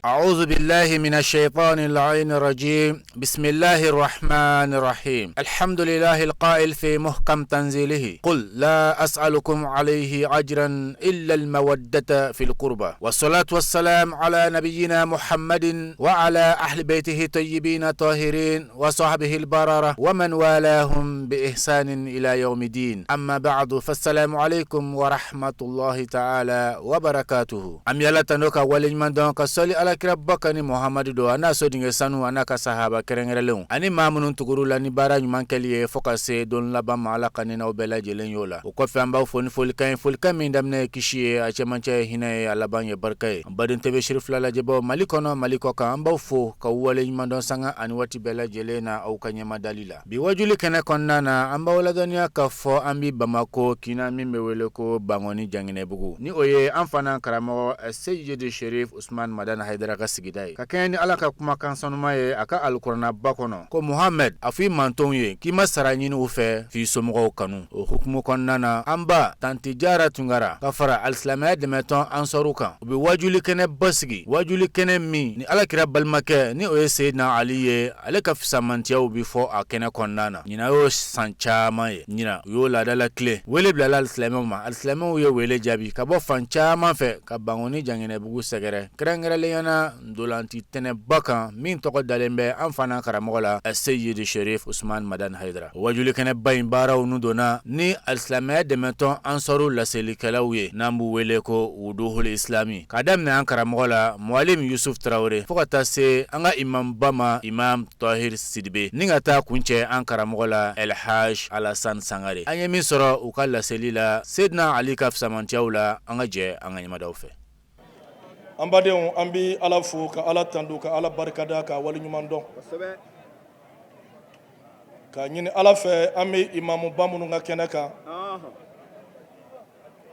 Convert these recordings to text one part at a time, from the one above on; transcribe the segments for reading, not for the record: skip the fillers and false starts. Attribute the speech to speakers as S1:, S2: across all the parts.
S1: أعوذ بالله من الشيطان اللعين الرجيم. بسم الله الرحمن الرحيم. الحمد لله القائل في محكم تنزيله: قل لا أسألكم عليه أجرا إلا المودة في القربى، والصلاة والسلام على نبينا محمد وعلى أهل بيته الطيبين الطاهرين وصحبه البررة ومن والاهم بإحسان إلى يوم الدين. أما بعد، فالسلام عليكم ورحمة الله تعالى وبركاته. أم يلا تنوكا ولين دونك صلي على bakani Muhammadu do ana so dinge sanu anaka sahaba kerengreleun ani mamunun tugurula ni bara nyuman keliye fokase don laba mala kanina obela jelen yola o ko famba foni folkan min damne kishiye a chemanche hinaye alabanye barkay badin tebe shirif lala jebo malikono maliko ka amba fo ka wale nyumandon sanga ani wati bela jelena au kanyama dalila bi wajuli kene konnana amba wala donia ka fo ambi bamako kina mimbe wele ko bangoni jangine bugu ni oye amfana karamo Sayyid Sharif Usman Madan Haidara Sigidai kakeni alaka kuma kansanuma ye aka alqur'ana bakono ko Muhammad afi manton ye kima saranyini ufe fi somo kanu o hukumu konnana amba tantijara tungara kafara alislamaya demeton ansaruka ubi wajuli kene basigi wajuli kene mi ni alakira balmake ni o Sayyidina Ali ye alaka fisamantiya ubi fo akene konnana nyina yo sanchama ye nyina yo la dala clé wele blala alislamaya ye wele jabi kabo fanchama fe ka bangoni jangene bugu segere krengere yana dolanti tene baka min toko dalembe amfana karamola Sayyid Sharif Usman Madan Haidara wajuli kene bayin baraw nudona ni alislamaya demeton ansaru la selikalawiye nambu wele ko wuduhul islami kadam ne ankaramola muallim Yusuf Traore fokata se anga imam bama imam Tahir Sidbe ningata kunche ankaramola El Haj Alasan Sangare anyemi soro ukalla selila Sayyidina Ali kafsamantiaula anga je anga nyamadawfe
S2: ambadeon ambi ala fo ka ala tandu ka ala barkada ka wali nyuman don ka nyini ala fe ami imamu bamunu nga kenaka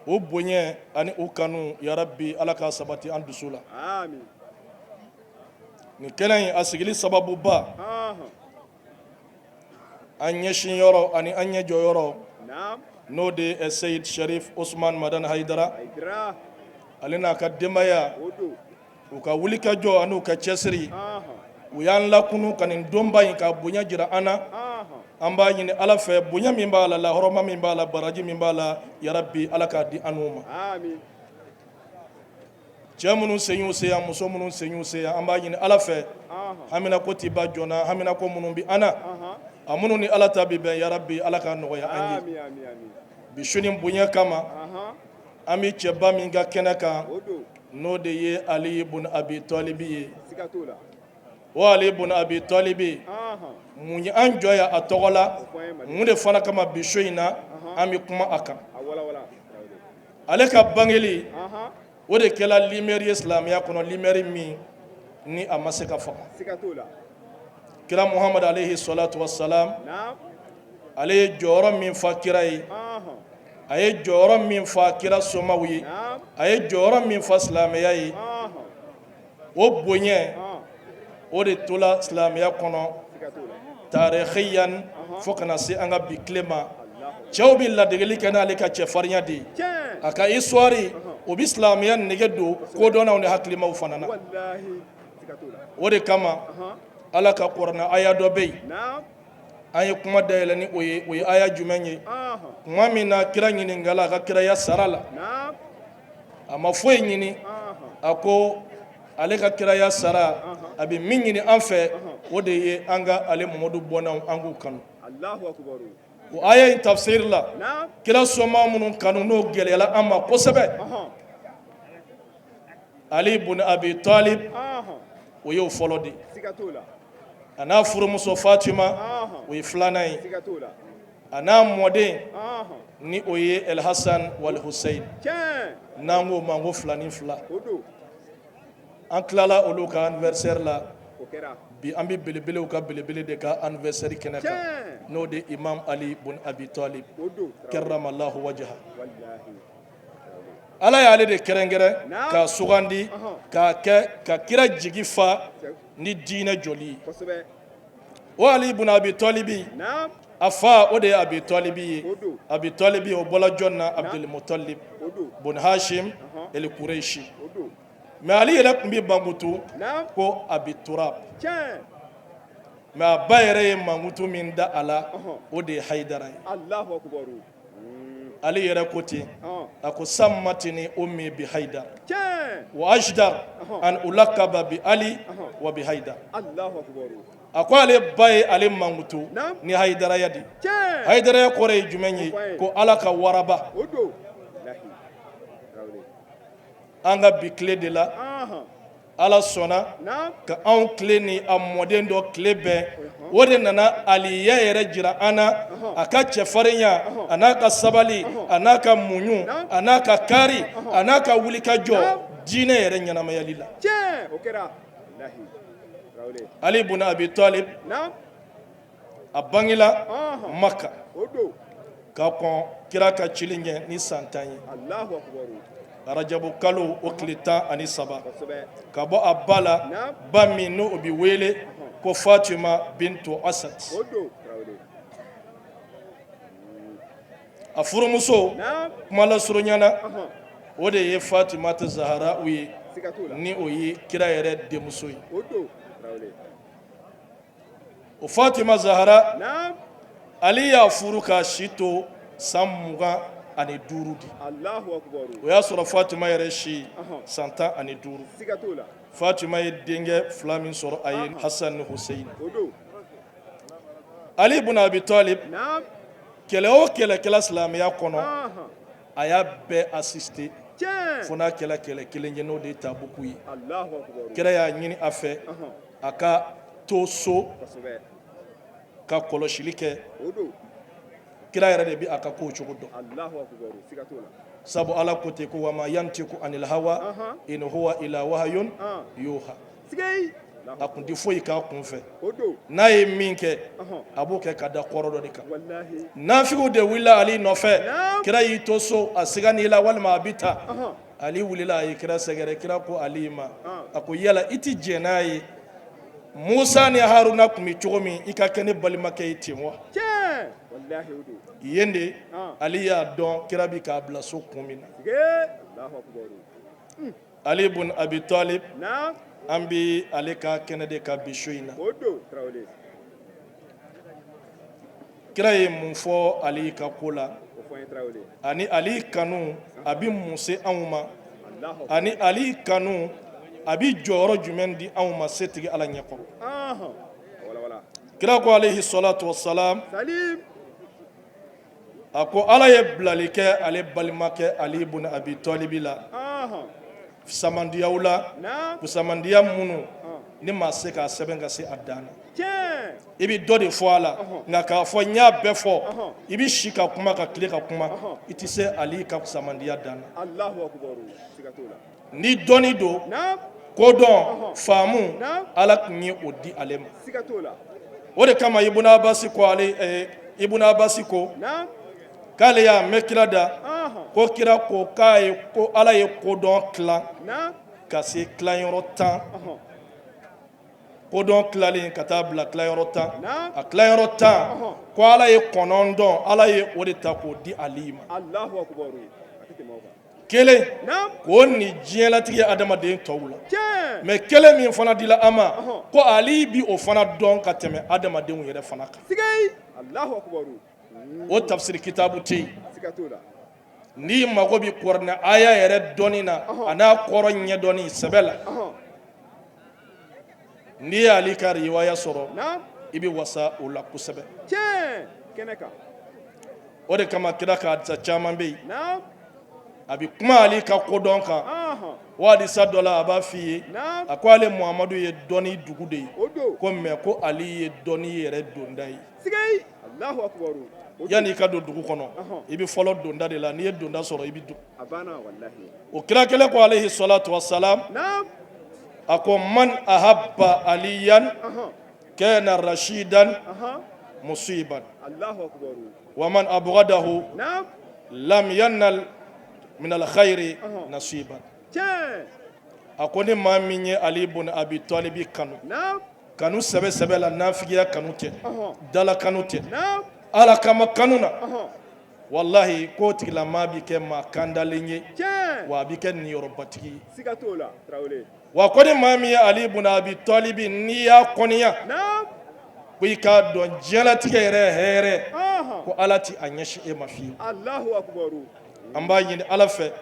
S2: o bonye ani o kanu ya rabbi ala ka sabati andusula amin ni kenan asigili sababu ba anya shinyoro ani anya joyoro no de Sayyid Sharif Usman Madan Haidara alina ka demaya uka wulika jo anu ka chesri uyan lakunu kanin domba ka bunya jira ana amba yini ala fe bunya mimbala la horoma mimbala baraji mimbala ya rabbi ala ka di anuma amin jamunu senyu se ya musomunu senyu se ya amba yini ala fe hamina ko tiba jona hamina ko munun bi ana amunu ni ala tabibe ya rabbi ala ka no ya anyi amin amin bishunin bunya kama ami cheba minga kenaka no de ye Ali ibn Abi Talib ye wa Ali ibn Abi Talib munyi anjoya atogola munde fana kama bishoina ami kuma aka aleka bangeli wode kela limeri islamia kono limeri mi ni amaseka fa kila Muhammad alayhi salatu wassalam alayhi joro min fakirai aye joro min fa kira somawi aye joro min fa islamiyya yi o bonye o de tola islamiyya kono tarikhiyan fokana si anga biklema chawbi la degeli kana le ka chefarinya di aka histoire o bi islamiyya negedo ko dona on hakli ma ufanana wallahi o de kama ala ka qur'ana aya do bey aye kuma dayela ni oye aya jumenye kuma mina kira nyini ngala ka kira ya sarala ama foye nyini ako ale ka kira ya sara abi min nyini anfe wode ye anga ale Muhammadu bona angu kanu Allahu akbar o aya in tafsir la kira soma munun kanu no gelela amma kosabe Ali ibn Abi Talib o yo folodi ana furu muso Fatima o iflanai ana mɔden ni o ye El Hassan wal Hussein nango mango flani fla an tilala olu ka anniversaire la bi an bi belebelew ka belebele de ka anniversaire kɛnɛ kan n'o de Imam Ali ibn Abi Talib karramallahu wajha ala y'ale de kɛrɛnkɛrɛn ka sugandi ka kɛ ka kira jigi fa ni diinɛ joli o Ali ibn Abi Talibi a fa o de ye Abi Talibi ye Abi Talibi o bɔla jɔn na Abdul Muttalib bun Hashim el Quraishi mais Ali yɛrɛ tun bi bankutu ko Abi Turab mais a ba yɛrɛ ye mankutu min da a la o de ye Haidara ye Ali yɛrɛ ko ten a ko sammatini ummi bi Haidar wa ajdar an ulaqaba bi Ali wa bi Haidar a ko ale ba ye ale mankutu ni Haidaraya di Haidaraya kɔrɔ ye jumɛn ye ko Ala ka waraba an ka bi tile de la Ala sɔnna ka anw tile ni a mɔden dɔ tile bɛn o de nana aliya yɛrɛ jira an na a ka cɛfarinya a n'a ka sabali a n'a ka muɲu a n'a ka kari a n'a ka wulikajɔ diinɛ yɛrɛ ɲɛnamayali la Ali ibn Abi Talib a bangela Maka ka kɔn kira ka cili ɲɛ ni san 10 ye Rajabu kalo o tile 13 ka bɔ a ba la ba min n'o bi wele ko Fatima bintu Asad a furumuso kuma lasurunyana o de ye Fatima ta Zahara u ye ni o ye kira yɛrɛ denmuso ye o Fatima Zahara Ali y'a furu ka si to san 25 di o y'a sɔrɔ Fatima yɛrɛ si san 15 Fatima ye denkɛ 2 min sɔrɔ a ye Hassan ni Hussein Ali ibn Abi Talib kɛlɛ o kɛlɛkɛla silamɛya kɔnɔ a y'a bɛɛ assister fo n'a kɛlɛ kelen ye n'o de ye Tabuku ye kira y'a ɲini a fɛ a ka to so ka kɔlɔsili kɛ kira yɛrɛ de bi a ka kow cogo dɔn sabu Ala ko ten ko wa ma yantiku anil hawa in huwa ila wahyun yuha a kun tɛ foyi k'a kun fɛ n'a ye min kɛ a b'o kɛ ka da kɔrɔ dɔ de kan nafigiw de wulila Ali nɔfɛ kira y'i to so a sigan'i la walima a bɛ taa Ali wulila a ye kira sɛgɛrɛ kira ko Ali ma a ko yala i tɛ jɛn n'a ye Musa ni Haruna kun bɛ cogo min i ka kɛ ne balimakɛ ye ten wa yen de Ali y'a dɔn kira bi k'a bila so kun min na Ali ibn Abi Talib an bi ale ka kɛnɛ de ka bi so in na kira ye mun fɔ Ali ka ko la ani Ali kanu a bi mun se anw ma ani Ali kanu a bi jɔyɔrɔ jumɛn di anw ma setigi Ala ɲɛkɔrɔ kira ko alayhi salatu wassalam a ko Ala ye bilali kɛ ale balimakɛ Ali ibn Abi Talib la samandiyaw la samandiya minnu ni maa se k'a sɛbɛn ka se a dan na i bɛ dɔ de fɔ a la nka k'a fɔ n y'a bɛɛ fɔ i bɛ si ka kuma ka tile ka kuma i tɛ se Ali ka samandiya dan na ni dɔnni don kodɔn faamu Ala tun ye o di ale ma o de kama Ibn Abbas ko k'ale y'a mɛn kira da ko kira ko k'a ye ko Ala ye kodɔn tila ka se tilayɔrɔ 10 kodɔn tilalen ka taa bila tilayɔrɔ 10 a tilayɔrɔ 10 ko Ala ye 9 dɔn Ala ye o de ta k'o di Ali ma kelen k'o ni diɲɛlatigɛ adamaden tɔw la mais kelen min fana dila an ma ko Ali bi o fana dɔn ka tɛmɛ adamadenw yɛrɛ fana kan o tafsiri kitabu tɛ yen n'i mago bɛ kuranɛ aya yɛrɛ dɔnni na a n'a kɔrɔ ɲɛdɔnni sɛbɛ la n'i ye Ali ka riwaya sɔrɔ i bɛ wasa o la kosɛbɛ o de kama kira ka hadisa caman bɛ yen a bɛ kuma Ali ka kodɔn kan o hadisa dɔ la a b'a f'i ye a ko ale Muhamadu ye dɔnni dugu de ye ko mais ko Ali ye dɔnni yɛrɛ donda ye yani ka do dugu kono ibi folo donda de la ni ye donda soro ibi du abana wallahi o kira kele ko alayhi salatu wassalam naam ako man ahabba aliyan kana rashidan musiban Allahu akbar wa man abghadahu naam lam yanal min al khairi nasiban ako ni ma min ye ali ibn abi talib kanu naam kanu sebe sebe la nafigiya kanu te dala kanu te naam ala kama kanuna wallahi ko tigila ma bi ke ma kandalenye wa bi ke ni yorobatigi sigatola trawle wa ko ni mami ali ibn abi talib ni ya koniya naam ko ka don jala tige here ko alati anyashi e mafi Allahu akbar amba yin ala fe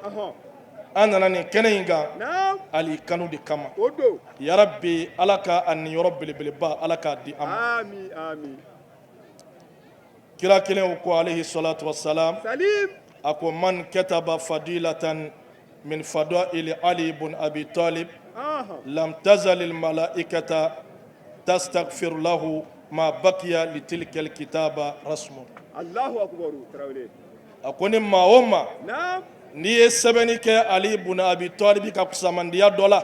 S2: anana ni kenenga naam ali kanu di kama odo ya rabbi alaka an yorobbil bilba alaka di am amin amin kila kelen ko alayhi salatu wassalam salim ako man kataba fadilatan min fadail ali ibn abi talib lam tazal al malaikata tastaghfir lahu ma baqiya li tilka al kitaba rasmu Allahu akbar trawle ako ni maoma naam ni ye sebeni ke ali ibn abi talib ka kusamandiya dola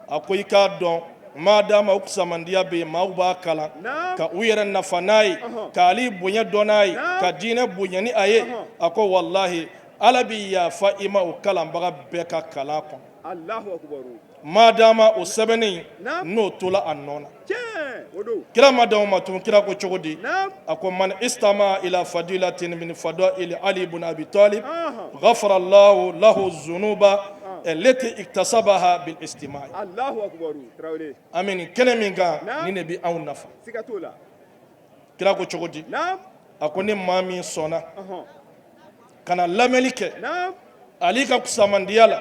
S2: ako ika don madama ukusamandiya be mauba kala ka uyere nafanai ka ali bunya donai ka dine bunya ni aye ako wallahi alabi ya faima ukala mbaga beka kala kon Allahu akbar madama o sebeni no tola annona kira madama matum kira ko chogodi ako man istama ila fadilatin min fadail ali ibn abi talib ghafara Allah lahu dhunuba التي اكتسبها بالاستماع الله اكبر تراولي امين كلمينغا ني نبي او نفا سيكاتولا كلا كو تشودي نعم اكوني مامي سونا كان لامليكه نعم عليك كسامانديالا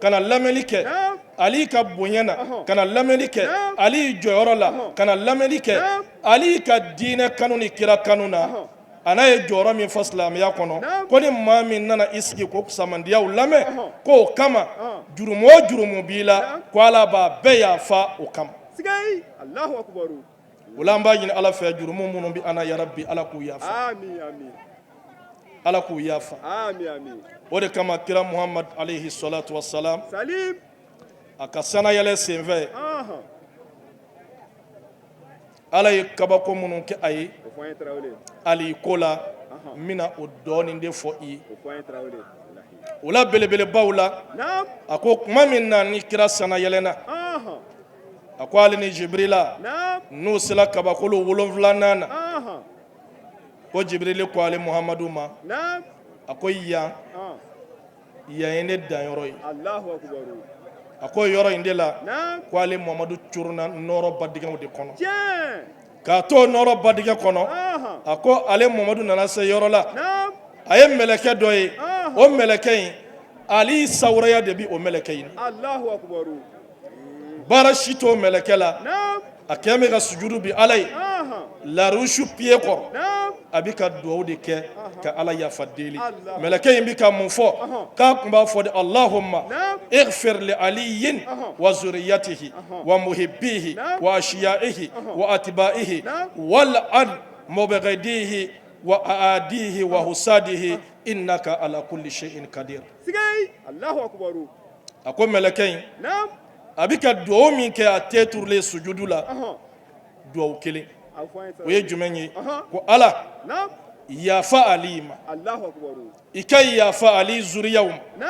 S2: كان لامليكه نعم عليك بونينا كان لامليكه علي جورولا كان لامليكه عليك دين كانوني كلا كانونا ana ye jɔrɔ min fɔ silamɛya kɔnɔ ko ni maa min nana i sigi ko kusamandiyaw lamɛn k'o kama jurumu o jurumu b'i la ko ala b'a bɛɛ yafa o kama o la an b'a ɲini ala fɛ jurumu minnu bɛ an na yarabi ala k'u yafa ala k'u yafa o de kama kira muhammad alayhi salatu wassalam a ka sanayɛlɛ senfɛ ala ye kabako minnu kɛ a ye ali kola mina o dɔɔnin de fɔ i ye o la belebelebaw la a ko kuma min na ni kira sanayɛlɛnna a ko ale ni jibrila n'u sela kabakolo 7 na ko jibrili ko ale muhamadu ma a ko yan ye ne danyɔrɔ ye a ko yɔrɔ in de la ko ale muhamadu curuna nɔrɔ badigɛnw de kɔnɔ k'a to nɔrɔ badigɛ kɔnɔ a ko ale muhamadu nana se yɔrɔ la a ye mɛlɛkɛ dɔ ye o mɛlɛkɛ in ali sawuraya de bi o mɛlɛkɛ in baara si t'o mɛlɛkɛ la a kɛn bɛ ka sujudu bi ala ye larusu pied kɔrɔ a bɛ ka duwawu de kɛ ka ala yafa deli mɛlɛkɛ in bɛ ka mun fɔ k'a tun b'a fɔ de allahumma ighfir li aliyin wa zuriyatihi wa muhibbihi wa ashiyaihi wa atibaihi wal an mubghadihi wa aadihi wa husadihi innaka ala kulli shay'in qadir Allahu akbar a ko mɛlɛkɛ in a bɛ ka duwawu min kɛ a tɛ turulen sujudu la duwawu kelen o ye jumɛn ye ko ala yafa ali ma i ka yafa ali zuriyaw ma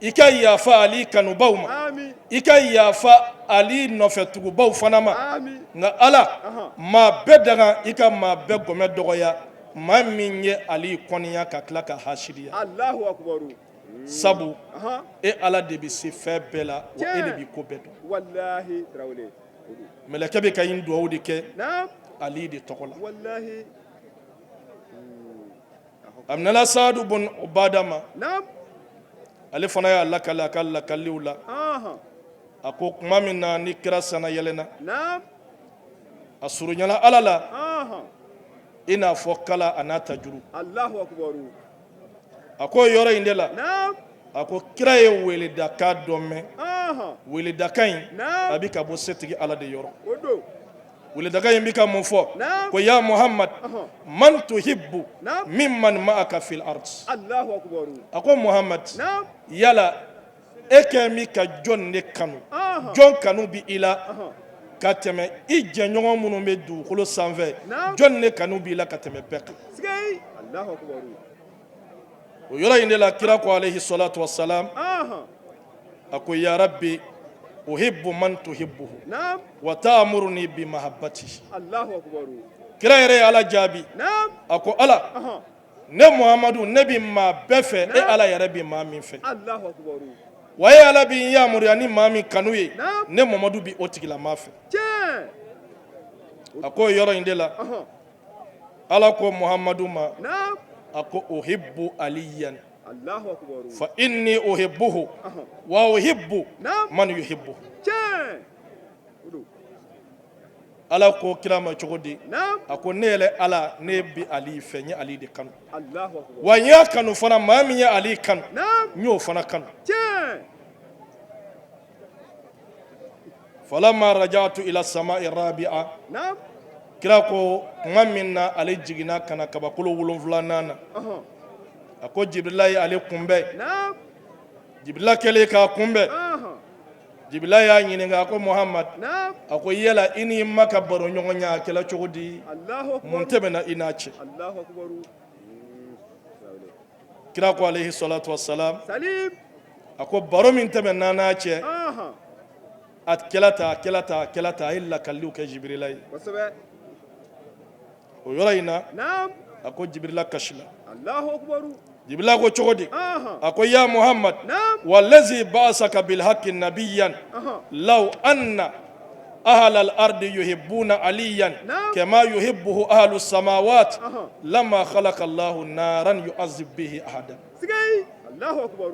S2: i ka yafa ali kanubaw ma i ka yafa ali nɔfɛtugubaw fana ma nka ala maa bɛɛ daga i ka maa bɛɛ gɔmɛ dɔgɔya maa min ye ali kɔniya ka tila ka hasiriya sabu e ala de bɛ se fɛn bɛɛ la wa e de b'i ko bɛɛ dɔn mɛlɛkɛ bɛ ka yin duwawu de kɛ ali de tɔgɔ la a minɛla saadu bun ubada ma ale fana y'a lakale a ka lakaliw la a ko kuma min na ni kira sana yɛlɛnna a surunyala ala la i n'a fɔ kala a n'a tajuru a ko yɔrɔ in de la a ko kira ye weledaka dɔ mɛn weledaka in a bɛ ka bɔ setigi ala de yɔrɔ wuli daga yin bika mun fo ko ya muhammad man tuhibbu mimman ma'aka fil ard
S3: Allahu akbar
S2: ako muhammad yala eke mi ka jon ne kanu jon kanu bi ila ka tɛmɛ i jɛɲɔgɔn minnu bɛ dugukolo sanfɛ jon ne kanu bi ila ka tɛmɛ bɛɛ kan
S3: Allahu akbar
S2: o yɔrɔ in de la kira ko alayhi salatu wassalam a ko ya rabbi uhibbu man tuhibbuhu wa ta'muruni bi mahabbati
S3: Allahu akbar
S2: kira yɛrɛ ye ala jaabi a ko ala ne muhammadu ne bi maa bɛɛ fɛ e ala yɛrɛ bi maa min fɛ
S3: Allahu akbar
S2: wa ye ala bi yamuriya ni maa min kanu ye ne muhammadu bi o tigila maa fɛ a ko yɔrɔ in de la ala ko muhammadu ma a ko uhibbu aliyan
S3: Allahu akbar
S2: fa inni uhibbuhu wa uhibbu man yuhibbu ala ko kira ma cogo di a ko ne yɛrɛ ala ne bi ali fɛ n ye ali de kanu
S3: Allahu akbar
S2: wa n y'a kanu fana maa min ye ali kanu n y'o fana kanu falamma raja'tu ila sama'i rabi'a kira ko tuma min na ale jiginna ka na kabakolo 7 na a ko jibrila ye ale kunbɛn jibrila kɛlen k'a kunbɛn jibrila y'a ɲininka a ko muhammad a ko yala i ni ma ka baro ɲɔgɔn ɲɛ a kɛla cogo di mun tɛmɛna i n'a cɛ kira ko alayhi salatu wassalam a ko baro min tɛmɛna n'a cɛ a kɛla ta a ye lakaliw kɛ jibrila ye o yɔrɔ in na a ko jibrila kasila jibrila ko cogo di a ko ya muhammad wallazi ba'asaka bil haqqi nabiyyan law anna ahla al ardi yuhibbuna aliyan kama yuhibbuhu ahlu samawati lama khalaqa Allahu naran yu'azzib bihi ahadan
S3: Allahu akbar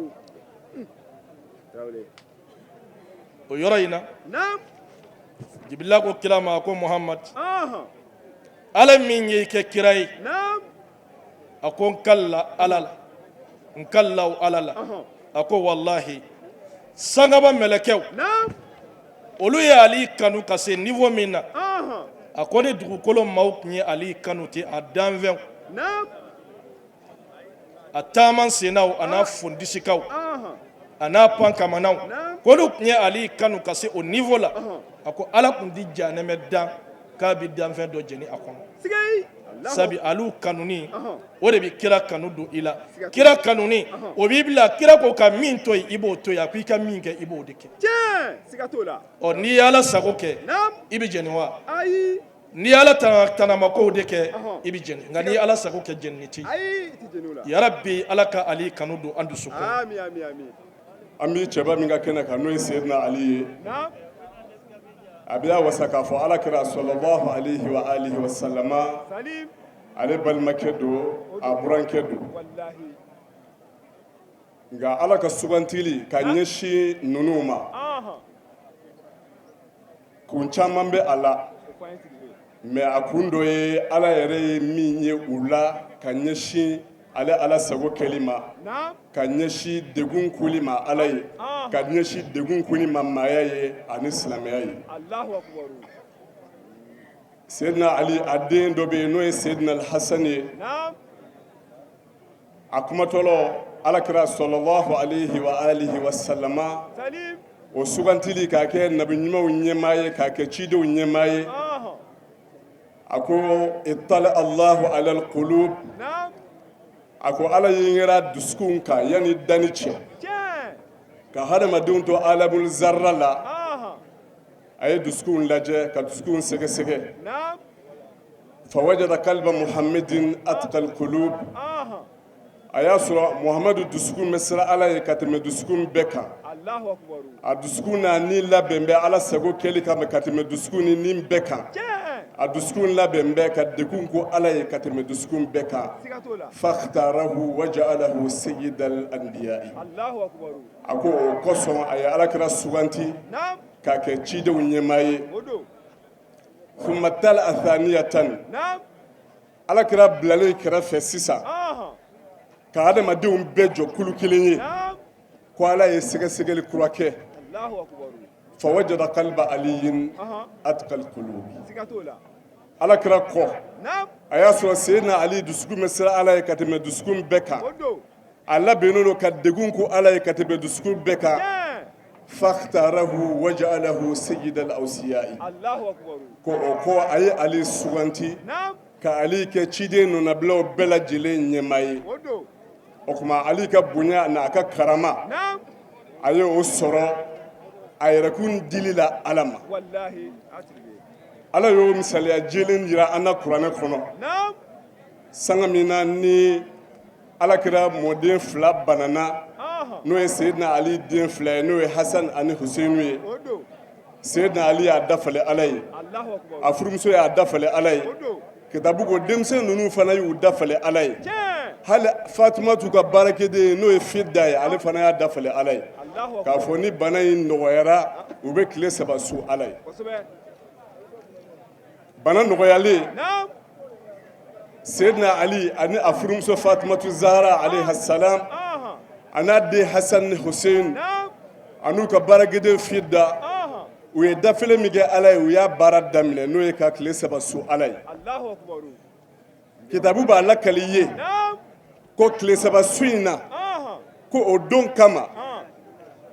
S2: o yɔrɔ in na jibrila ko kira ma ko muhammad ala min ye kɛ kira ye a ko n kalla ala la n kallaw ala la a ko wallahi sangaba mɛlɛkɛw olu ye ali kanu ka se niveau min na a ko ni dugukolo maaw tun ye ali kanu ten a danfɛnw a taaman sennaw a n'a fondisikaw a n'a pankamanaw ko olu tun ye ali kanu ka se o niveau la a ko ala tun ti janɛmɛ dan k'a bi danfɛn dɔ jeni a kɔnɔ sabi alu kanuni o de bi kira kanu don i la kira kanuni o b'i bila kira ko ka min to yen i b'o to yen a ko i ka min kɛ i b'o de kɛ ɔ n'i ye ala sago kɛ i bɛ jɛni wa n'i ye ala tanamakow de kɛ i bɛ jɛni nka n'i ye ala sago kɛ jɛnini tɛ yen yarabi ala ka ali kanu don an dusukun
S4: an bɛ cɛba min ka kɛnɛ kan n'o ye seyidina ali ye a bɛ y'a wasa k'a fɔ ala kira sallallahu alayhi wa alihi wa sallama ale balimakɛ don a burankɛ don nka ala ka sugantili ka ɲɛsin ninnu ma kun caman bɛ a la mɛ a kun dɔ ye ala yɛrɛ ye min ye u la ka ɲɛsin ale ala sago kɛli ma ka ɲɛsin degun kuli ma ala ye ka ɲɛsin degun kuli ma maaya ye ani silamɛya ye Seydina Ali a den dɔ bɛ yen n'o ye Seydina Al-Hasan ye a kumatɔlɔ alakira sallallahu alayhi wa alihi wa sallama o sugantili k'a kɛ nabi ɲumanw ɲɛmaa ye k'a kɛ cidenw ɲɛmaa ye a ko ittala Allahu ala al-qulub a ko ala ye n kɛra dusukun kan yanni danni cɛ ka hadamadenw to alamul zarra la a ye dusukun lajɛ ka dusukun sɛgɛsɛgɛ fawajada kalba muhammadin atqal qulub a y'a sɔrɔ muhamadu dusukun bɛ siran ala ye ka tɛmɛ dusukun bɛɛ kan a dusukun n'a ni labɛn bɛ ala sago kɛli kama ka tɛmɛ dusukun ni nin bɛɛ kan a dusukun labɛn bɛ ka degun ko ala ye ka tɛmɛ dusukun bɛɛ kan fakhtarahu wa ja'alahu sayyidal anbiya'i a ko o kosɔn a ye alakira suganti k'a kɛ cidenw ɲɛmaa ye thumma tala athaniyatan alakira bilalen kɛrɛfɛ sisan ka adamadenw bɛɛ jɔ kulu kelen ye ko ala ye sɛgɛsɛgɛli kura kɛ فوجد قلب علي أتقى القلوب
S3: Sikatola.
S4: على كراكو
S3: Naam.
S4: أياسر سيدنا علي دسكون مسر على كتم دسكون بكا
S3: Odo.
S4: على بينونو كدقونكو على كتم دسكون بكا
S3: Yeah.
S4: فاختاره وجعله سيد الأوصياء
S3: Allahu akbar.
S4: كو أي علي سوانتي
S3: Naam.
S4: كعلي كتشيدين نبلو بلا جلين يماي
S3: Odo.
S4: وكما علي كبنيا ناكا كرما
S3: Naam.
S4: أيه أسرة أيركون دليلا ألما
S3: Wallahi atribe.
S4: ala yo misaliya jelen yira ana kuranɛ kɔnɔ
S3: Naam.
S4: sanga min na ni ala kira mɔden fila banana
S3: Aha.
S4: n'o ye seyidina ali den fila ye n'o ye hasan ani husseinu ye
S3: Odo.
S4: seyidina ali y'a dafale ala ye
S3: Allahu akbar.
S4: a furumuso y'a dafale ala ye
S3: Odo.
S4: kitabu ko denmisɛn ninnu fana y'u dafale ala ye
S3: Yeah.
S4: hali fatumatu ka baarakɛden n'o ye fidda ye ale fana y'a dafale ala ye
S3: Allahu
S4: k'a
S3: akbar.
S4: fɔ ni bana in nɔgɔyara u bɛ tile saba su ala ye
S3: Kosɛbɛ.
S4: bana nɔgɔyalen
S3: Naam.
S4: seyidina ali ani a furumuso fatumatu zahra alayhi salam
S3: Aha.
S4: a n'a den hasan ni hussein
S3: Naam.
S4: an'u ka baarakɛden fidda
S3: Aha.
S4: u ye dafele min kɛ ala ye u y'a baara daminɛ n'o ye ka tile saba su ala ye
S3: Allahu akbar.
S4: kitabu b'a lakali ye
S3: Naam.
S4: ko tile saba su in na
S3: Aha.
S4: ko o don kama
S3: Ah.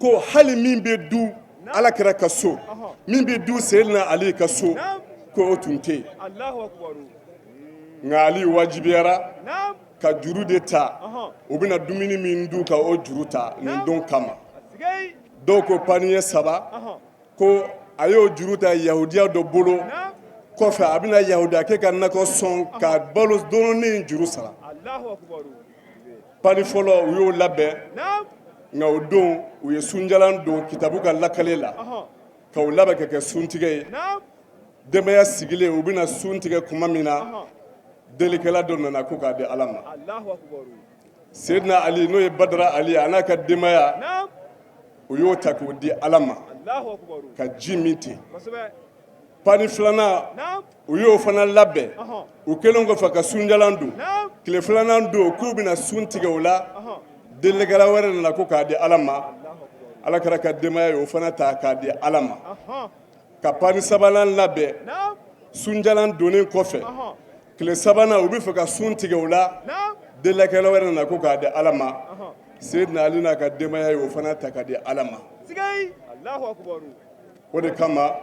S4: ko hali min bɛ du ala kɛra ka so min bɛ du seyidina ali ka so
S3: Naam.
S4: ko o tun tɛ yen
S3: Allahu akbar.
S4: nka ali wajibiyara
S3: Naam.
S4: ka juru de ta
S3: Aha.
S4: u bɛna dumuni min du ka o juru ta nin don kama
S3: Sigay.
S4: dɔw ko paniye saba
S3: Aha.
S4: ko a y'o juru ta yahudiya dɔ bolo
S3: Naam.
S4: kɔfɛ a bɛna yahudiya kɛ ka nakɔ sɔn ka balo dɔrɔnin juru sara
S3: Allahu akbar.
S4: pani fɔlɔ u y'o labɛn
S3: Naam.
S4: nka o don u ye sunjalan don kitabu ka lakale la
S3: Aha.
S4: ka o labɛn ka kɛ suntigɛ ye
S3: Naam.
S4: denbaya sigilen u bɛna sun tigɛ kuma min na
S3: Aha.
S4: delikɛla dɔ nana ko k'a di ala ma
S3: Allahu akbar.
S4: seyidina ali n'o ye badara ali ye a n'a ka denbaya
S3: Naam.
S4: u y'o ta k'o di ala ma
S3: Allahu akbar.
S4: ka ji min ten
S3: Kosɛbɛ.
S4: pani filanan
S3: Naam.
S4: u y'o fana labɛn
S3: Aha.
S4: u kɛlen kɔfɛ ka sunjalan don
S3: Naam.
S4: tile filanan don k'u bɛna sun tigɛ o la
S3: Aha.
S4: delikɛla wɛrɛ nana ko k'a di ala ma
S3: Allahu akbar.
S4: ala kɛra ka denbaya ye o fana ta k'a di ala ma
S3: Aha.
S4: ka pani sabanan labɛn
S3: Naam.
S4: sunjalan donnen kɔfɛ
S3: Aha.
S4: tile sabanan u bɛ fɛ ka sun tigɛ o la
S3: Naam.
S4: delikɛla wɛrɛ nana ko k'a di ala ma
S3: Aha.
S4: seyidina ali n'a ka denbaya ye o fana ta k'a di ala ma
S3: Sigay. Allahu akbar.
S4: o de kama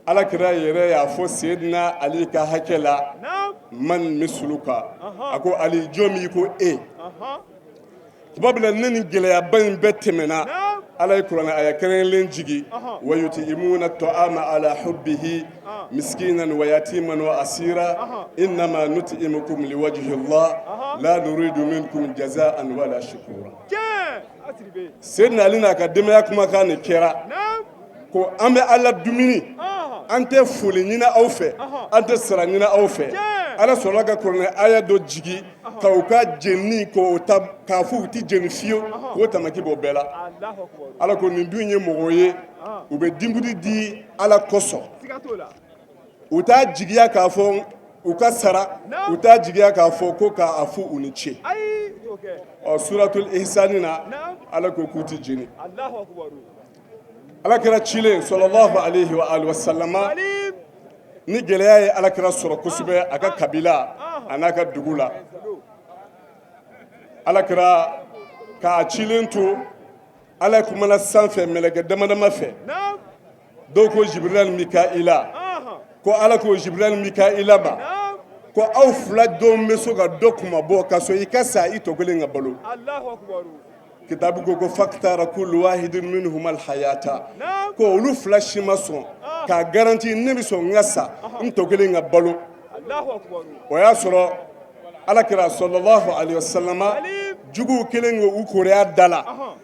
S4: ala kira yɛrɛ y'a fɔ seyidina ali ka hakɛ la
S3: Naam.
S4: man misuluka
S3: Aha.
S4: a ko ali jɔn min ko e
S3: Aha.
S4: tuma bɛna ne ni gɛlɛyaba in bɛɛ tɛmɛna
S3: Naam.
S4: ala ye kuranɛ aya kɛrɛnkɛrɛnlen jigi
S3: Aha.
S4: wa yutimuna ta'ama ala hubbihi miskinan wa yatiman wa asira
S3: Aha.
S4: innama nut'imukum liwajhi Allah
S3: Aha.
S4: la nuridu minkum jaza'an wala shukura
S3: Tiɲɛ. Atribe.
S4: seyidina ali n'a ka denbaya kumakan de kɛra
S3: Naam.
S4: ko an bɛ ala dumuni
S3: Aha.
S4: an tɛ foli ɲini aw fɛ
S3: Aha.
S4: an tɛ sara ɲini aw fɛ
S3: Tiɲɛ.
S4: ala sɔrɔla ka kuranɛ aya dɔ jigi ka u ka jeni k'o ta k'a fɔ u ti jeni fiyewu k'o tamaki bɔ bɛɛ la
S3: Allahu akbar.
S4: ala ko nin dun ye mɔgɔw ye
S3: Aha.
S4: u bɛ dinkudi di ala kosɔn
S3: Siga t'o la.
S4: u t'a jigiya k'a fɔ u ka sara u t'a jigiya k'a fɔ ko k'a fɔ u ni ce
S3: Ayi. T'o kɛ.
S4: ɔ suratul ihsani na
S3: Naam.
S4: ala ko k'u ti jeni
S3: Allahu akbar.
S4: ala kɛra cilen sɔlɔlɔhu alayhi wa alihi wa sallama
S3: Alim.
S4: ni gɛlɛya ye ala kɛra sɔrɔ kosɛbɛ a ka kabila a n'a ka dugu la ala kɛra k'a cilen to ala kumana sanfɛ mɛlɛkɛ dama dama fɛ
S3: Naam.
S4: dɔw ko jibril mikaila
S3: Aha.
S4: ko ala ko jibril mikaila ma
S3: Naam.
S4: ko aw fila dɔw bɛ so ka dɔ kuma bɔ ka sɔrɔ i ka sa i tɔ kelen ka balo
S3: Allahu akbar.
S4: kitabu ko faktara kullu wahidin minhum alhayata
S3: Naam.
S4: ko olu fila si ma sɔn k'a garanti ne bɛ sɔn n ka sa n tɔ kelen ka balo
S3: Allahu akbar.
S4: o y'a sɔrɔ alakira sɔlɔlɔhu alayhi wa sallama
S3: Alim.
S4: juguw kelen k'u koreya da la
S3: Aha.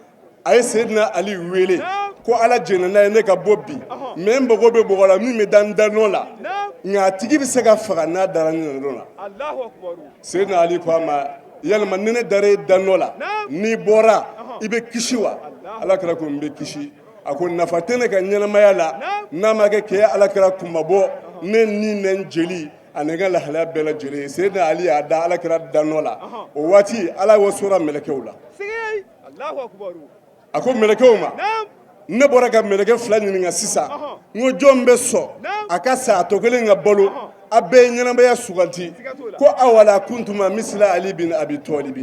S4: a ye seyidina ali wele
S3: Naam.
S4: ko ala jɛnna n'a ye ne ka bɔ bi mɛ n bɔgɔ bɛ bɔgɔ la min bɛ da n danɔ la
S3: Naam.
S4: nka a tigi bɛ se ka faga n'a dara n danɔ la
S3: Allahu akbar.
S4: seyidina ali ko a ma yalima ni ne dara e danɔ la
S3: Naam.
S4: n'i bɔra i bɛ kisi wa alakira ko n bɛ kisi a ko nafa tɛ ne ka ɲɛnamaya la
S3: Naam.
S4: n'a ma kɛ k'e alakira kunmabɔ ne ni ne n jeli ani n ka lahalaya bɛɛ lajɛlen ye seyidina ali y'a da alakira danɔ la o waati ala y'o sora mɛlɛkɛw la
S3: Sigay. Allahu akbar.
S4: a ko mɛlɛkɛw ma
S3: Naam.
S4: ne bɔra ka mɛlɛkɛ fila ɲininka sisan n ko jɔn bɛ sɔn a ka sa a tɔ kelen ka balo a bɛɛ ye ɲɛnamaya suganti ko awala kuntuma misila Ali bin Abi Talib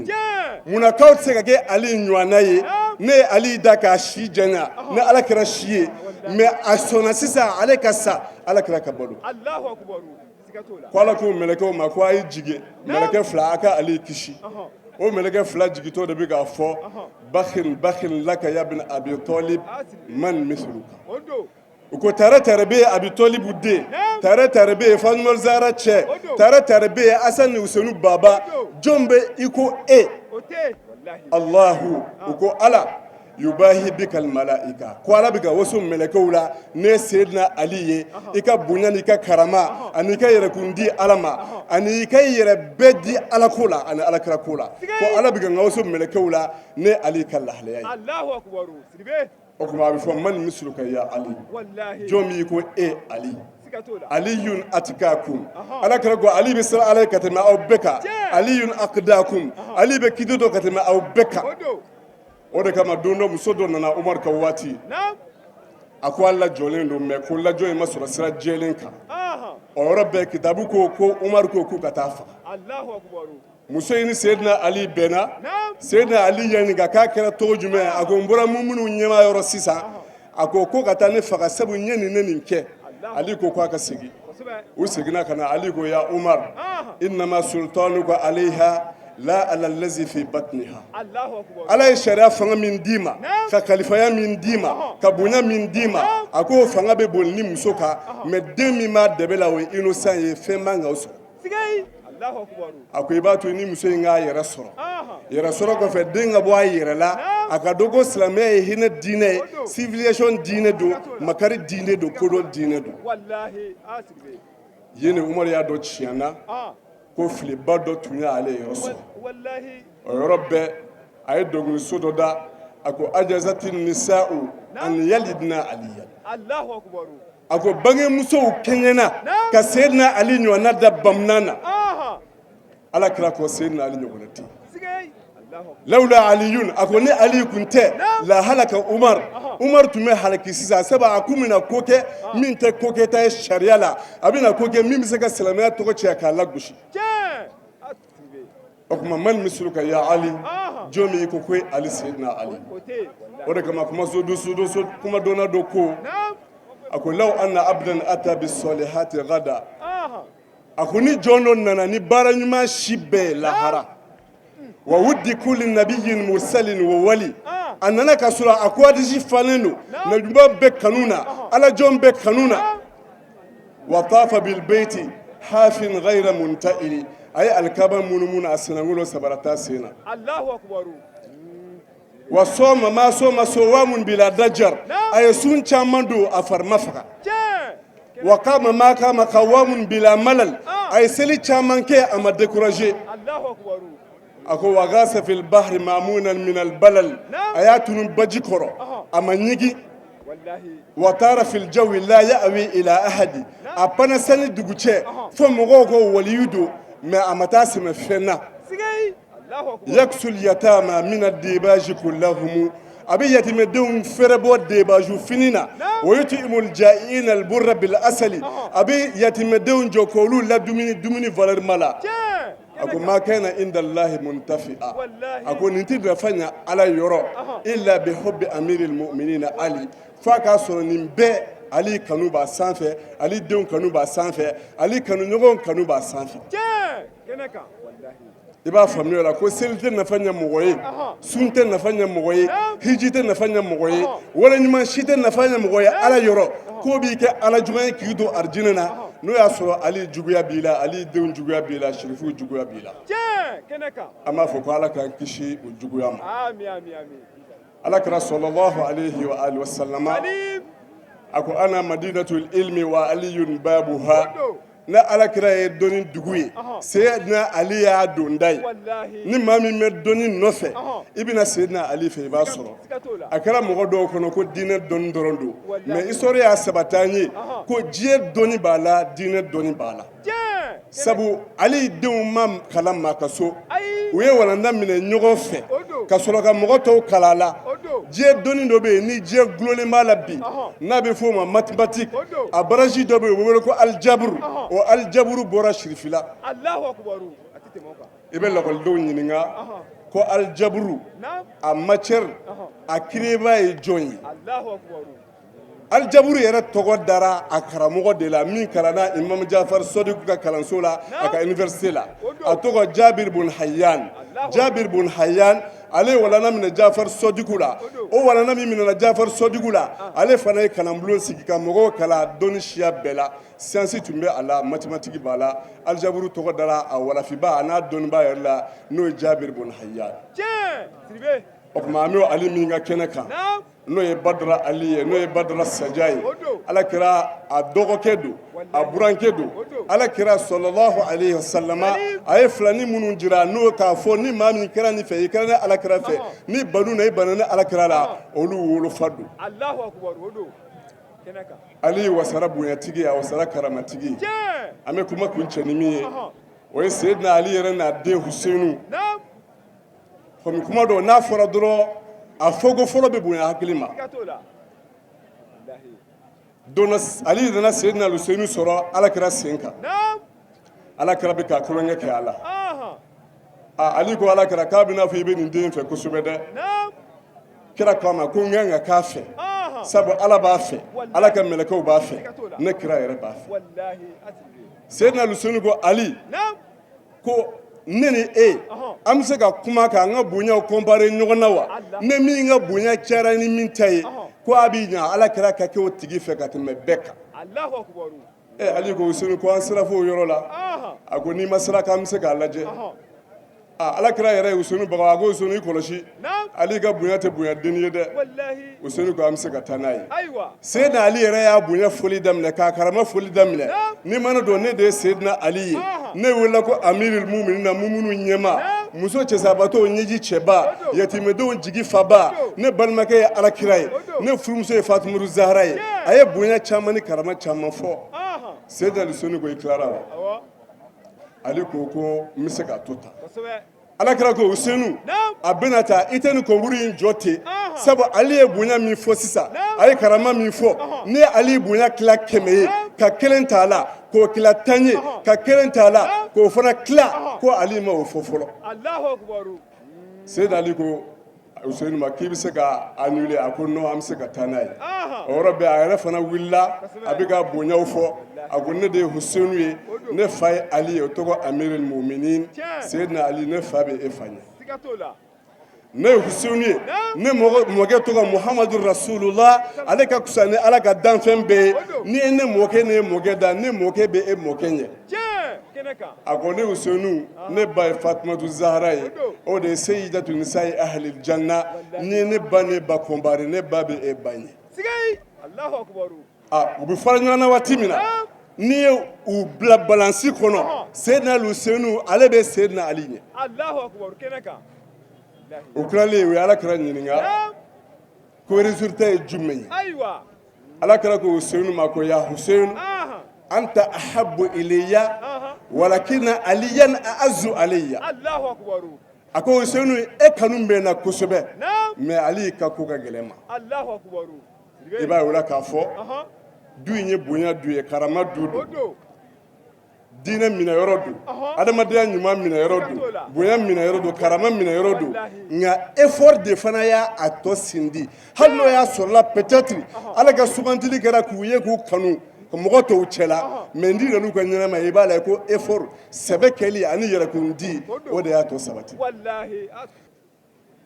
S4: munakaw tɛ se ka kɛ Ali ɲɔgɔnna ye ne ye Ali da k'a si janya ne Ala kɛra si ye mais a sɔnna sisan ale ka sa Ala kɛra ka balo ko Ala ko mɛlɛkɛw ma ko a ye jigin mɛlɛkɛ fila a ka Ali kisi o mɛlɛkɛ fila jigitɔ de bɛ k'a fɔ bakhin laka ya bin Abi Talib man misluka u ko tare bɛ yen Abi Talibu den tare bɛ yen Fatumata Zahra cɛ tare bɛ yen Asan ni Usenu baba jɔn bɛ i ko e Allahu u ko Ala yubahi bikal malaika ko Ala bɛ ka waso mɛlɛkɛw la ne Seydina Ali ye i ka bonya ni ka karama ani ka yɛrɛkun di Ala ma ani i ka yɛrɛ bɛɛ di Ala ko la ani Alakira ko la ko Ala bɛ ka waso mɛlɛkɛw la ne Ali ka lahalaya ye
S3: Allahu akbar sidibe
S4: o kuma a bɛ fɔ man misluka ya Ali jɔn min ko e Ali aliyun atikakum Alakira ko Ali bɛ siran Ala ye ka tɛmɛ aw bɛɛ kan aliyun aqdakum Ali bɛ kiti dɔ ka tɛmɛ aw bɛɛ kan o de kama don dɔ muso dɔ nana Umar ka waati a ko ale lajɔlen don mais ko lajɔ in ma sɔrɔ sira jɛlen kan o yɔrɔ bɛɛ kitabu ko Umar ko k'u ka taa faga muso in ni Seydina Ali bɛnna Seydina Ali ɲininka k'a kɛra cogo jumɛn a ko n bɔra minnu ɲɛma yɔrɔ sisan a ko ka taa ne faga sabu n ye nin kɛ Ali ko k'a ka segin u seginna ka na Ali ko ya Umar innama sultanuka alayha la ala allazi fi batniha Ala ye sariya fanga min d'i ma ka kalifaya min d'i ma ka bonya min d'i ma a ko fanga bɛ boli ni muso kan mais den min b'a dɛbɛ la o ye innocent ye fɛn man ka o sɔrɔ a ko i b'a to ni muso in k'a yɛrɛ sɔrɔ yɛrɛ sɔrɔ kɔfɛ den ka bɔ a yɛrɛ la a ka dɔn ko silamɛya ye hinɛ diinɛ ye civilisation diinɛ don makari diinɛ don kodɔn diinɛ don yen Umar y'a dɔn tiɲɛna ko filiba dɔ tun y'ale yɔrɔ sɔrɔ o yɔrɔ bɛɛ a ye dɔnkiliso dɔ da a ko ajazati nisa'u an yalidna aliyan a ko bangemusow kɛɲɛna ka Seydina Ali ɲɔgɔnna da bamunan na Alakira ko Seydina Ali ɲɔgɔnna tɛ lawla aliyun a ko ni Ali kun tɛ la halaka Umar tun bɛ halaki sisan sabu a kun bɛna ko kɛ min tɛ ko kɛta ye sariya la a bɛna ko kɛ min bɛ se ka silamɛya tɔgɔ cɛ k'a lagosi o kuma man misluka ya Ali jɔn min ko Ali Seydina Ali o de kama kuma dɔnna dɔ ko a ko law anna abdan ata bis salihati gada a ko ni jɔn dɔ nana ni baara ɲuman si bɛɛ lahara wa wuddi kulli nabiyyin mursalin wa wali a nana ka sɔrɔ a ko hadisi falen don nabiɲuman bɛɛ kanu na Ala jɔn bɛɛ kanu na wa tafa bil bayti hafin ghayra munta'ili a ye alikaba munumunu a sinankolo sabarata sen na wa sɔma ma sɔma sowamun bila dajar a ye sun caman don a fari ma faga wa kama ma kama kawamun bila malal a ye seli caman kɛ a ma décourager a ko wa gasa fil bahri mamunan min al balal a y'a tunu baji kɔrɔ a ma ɲigi wa taara fil jawi la ya'wi ila ahadi a pana sani dugu cɛ fo mɔgɔw ko waliyu don mais a ma taa sɛmɛ fɛn na yaksul yatama min ad-dibaji kullahum a bɛ yatimɛdenw fɛrɛ bɔ debaju fini na wa yut'imul ja'iina al-burra bil asali a bɛ yatimɛdenw jɔ k'olu ladumuni valeur ma la a ko ma kana inda Allahi muntafi'a a ko nin tɛ nafa ɲɛ Ala yɔrɔ illa bi hubbi amiril mu'minina Ali f'a k'a sɔrɔ nin bɛɛ Ali kanu b'a sanfɛ Ali denw kanu b'a sanfɛ Ali kanuɲɔgɔnw kanu b'a sanfɛ i b'a faamuya la ko seli tɛ nafa ɲɛ mɔgɔ ye sun tɛ nafa ɲɛ mɔgɔ ye hiji tɛ nafa ɲɛ mɔgɔ ye waleɲuman si tɛ nafa ɲɛ mɔgɔ ye Ala yɔrɔ ko b'i kɛ Ala juguya ye k'i don arijinɛ na n'o y'a sɔrɔ Ali juguya b'i la Ali denw juguya b'i la sherifu juguya b'i la an b'a fɔ ko Ala k'an kisi o juguya ma Alakira sallallahu alayhi wa alihi wa sallama a ko ana madinatul ilmi wa aliyun babuha ne Alakira ye dɔnni dugu ye Seydina Ali y'a don da ye ni maa min bɛ dɔnni nɔfɛ i bɛna Seydina Ali fɛ i b'a sɔrɔ a kɛra mɔgɔ dɔw kɔnɔ ko diinɛ dɔnni dɔrɔn don mais histoire y'a sabati an ye ko diɲɛ dɔnni b'a la diinɛ dɔnni b'a la sabu Ali denw ma kalan maa ka so u ye walanda minɛ ɲɔgɔn fɛ ka sɔrɔ ka mɔgɔ tɔw kala la diɲɛ dɔnni dɔ bɛ yen ni diɲɛ gulonnen b'a la bi n'a bɛ f'o ma mathématique a baraji dɔ bɛ yen o bɛ wele ko alijaburu o alijaburu bɔra sirifila i bɛ lakɔlidenw ɲininka ko alijaburu a matière a créeba ye jɔn ye alijaburu yɛrɛ tɔgɔ dara a karamɔgɔ de la min kalanna imam jafar sodiku ka kalanso la a ka université la a tɔgɔ jabir bun hayyan ale walana minɛ jafar sodiku la o walana min minɛna jafar sodiku la ale fana ye kalanbulon sigi ka mɔgɔw kalan dɔnni siya bɛɛ la siyansi tun bɛ a la mathématique b'a la alijaburu tɔgɔ dara a walafiba a n'a dɔnnibaa yɛrɛ la n'o ye jabir bun hayyan o tuma an bɛ ali min ka kɛnɛ kan n'o ye badara ali ye n'o ye badara saja ye ala kɛra a dɔgɔkɛ don a burankɛ don ala kɛra sɔlɔlahu alayhi wa salama a ye filani minnu jira n'o k'a fɔ ni maa min kɛra nin fɛ i kɛra ne ala kɛra fɛ ni banu na i bana ne ala kɛra la olu wolofa don ali wasara bonyatigi a wasara karamatigi an bɛ kuma kun cɛ ni min ye o ye seyidina ali yɛrɛ n'a den husenu komi kuma dɔn n'a fɔra dɔrɔn a fɔko fɔlɔ bɛ bonya hakili ma ali nana seyidina husenu sɔrɔ ala kɛra sen kan ala kɛra bɛ ka kulonkɛ kɛ a la ali ko ala kɛra k'a bɛna fɔ i bɛ nin den fɛ kosɛbɛ dɛ kira ko a ma ko n kan ka k'a fɛ sabu ala b'a fɛ ala ka mɛlɛkɛw b'a fɛ ne kira yɛrɛ b'a fɛ seyidina husenu ko ali ko ne ni e an bɛ se ka kuma kan an ka bonyaw comparer ɲɔgɔn na wa ne min ka bonya cayara ni min ta ye ko a b'i ɲa ala kɛra ka kɛ o tigi fɛ ka tɛmɛ bɛɛ kan ali ko husenu ko an sera fo o yɔrɔ la a ko n'i ma sira kan an bɛ se k'a lajɛ ala kɛra yɛrɛ ye husenu baga a ko husenu i kɔlɔsi ali ka bonya tɛ bonya denni ye dɛ husenu ko an bɛ se ka taa n'a ye seyidina ali yɛrɛ y'a bonya foli daminɛ k'a karama foli daminɛ ni mana dɔn ne de ye seyidina ali ye ne wulila ko amiril muminina mumunu ɲɛma muso cɛsabatɔw ɲɛji cɛba yatimedenw jigi faba ne balimakɛ ye alakira ye ne furumuso ye fatumuru zahara ye a ye bonya caman ni karama caman fɔ seyidina husenu ko i tilara wa ali ko ko n bɛ se ka to tan alakira ko husenu a bɛna taa i tɛ nin kɔnkuru in jɔ ten sabu ali ye bonya min fɔ sisan a ye karama min fɔ ni ali bonya tila 100 ye ka 1 t'a la k'o tila 10 ye ka 1 t'a la k'o fana tila ko ali ma o fɔ fɔlɔ seyidina ali ko husenu ma k'i bɛ se ka annuler a ko non an bɛ se ka taa n'a ye o yɔrɔ bɛɛ a yɛrɛ fana wulila a bɛ ka bonyaw fɔ a ko ne de ye husenu ye ne fa ye ali ye o tɔgɔ amiril muminin seyidina ali ne fa bɛ e fa ɲɛ ne ye husenu ye ne mɔkɛ tɔgɔ muhamadu rasulullah ale ka kusa ni ala ka danfɛn bɛɛ ye ni ye ne mɔkɛ ne ye mɔkɛ da ne mɔkɛ bɛ e mɔkɛ ɲɛ a ko ne husenu ne ba ye fatumatu zahara ye o de ye seyidatu nisa'i ahlil janna ni ne ba ne ba kɔnbari ne ba bɛ e ba ɲɛ u bɛ fara ɲɔgɔn na waati min na n'i ye u bila balansi kɔnɔ seyidina husenu ale bɛ seyidina ali ɲɛ o tilalen u ye alakira ɲininka ko résultat ye jumɛn ye alakira ko husenu ma ko ya husenu anta ahabbu ilayya walakina aliyan a'azzu alayya a ko husenu e kanu bɛ n na kosɛbɛ mais ali ka ko ka gɛlɛn ma i b'a ye o la k'a fɔ du in ye bonya du ye karama du don diinɛ minɛyɔrɔ don adamadenya ɲuman minɛyɔrɔ don bonya minɛyɔrɔ don karama minɛyɔrɔ don nka effort de fana y'a tɔ sindi hali n'o y'a sɔrɔla peut-être ala ka sugantili kɛra k'u ye k'u kanu ka mɔgɔ tɔw cɛla mais n di n'u ka ɲɛnama ye i b'a la ko effort sɛbɛ kɛli ani yɛrɛkundi o de y'a tɔ sabati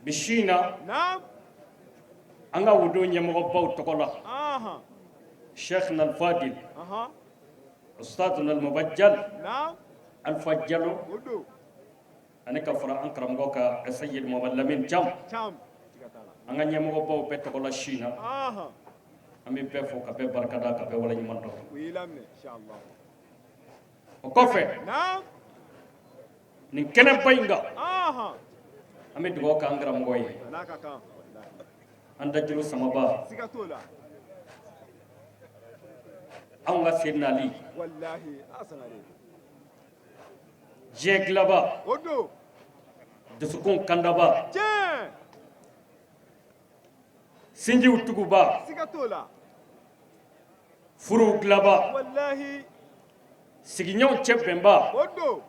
S5: bi su in na an ka wudo ɲɛmɔgɔbaw tɔgɔ la sheikh nalfadil ustaduna almubajjal alfa jalo ani ka fara an karamɔgɔ ka sayyid muhammad lamin jam an ka ɲɛmɔgɔbaw bɛɛ tɔgɔ la su in na an bɛ bɛɛ fo ka bɛɛ barikada ka bɛɛ waleɲuman dɔn o kɔfɛ nin kɛnɛba in kan an bɛ dugawu kɛ an karamɔgɔ ye an dajuru samaba anw ka seyidina ali diɲɛ dilaba dusukun kandaba sinji utuguba
S3: Sigatola.
S5: furu glaba
S3: Wallahi.
S5: siginyon chebemba
S3: Odo.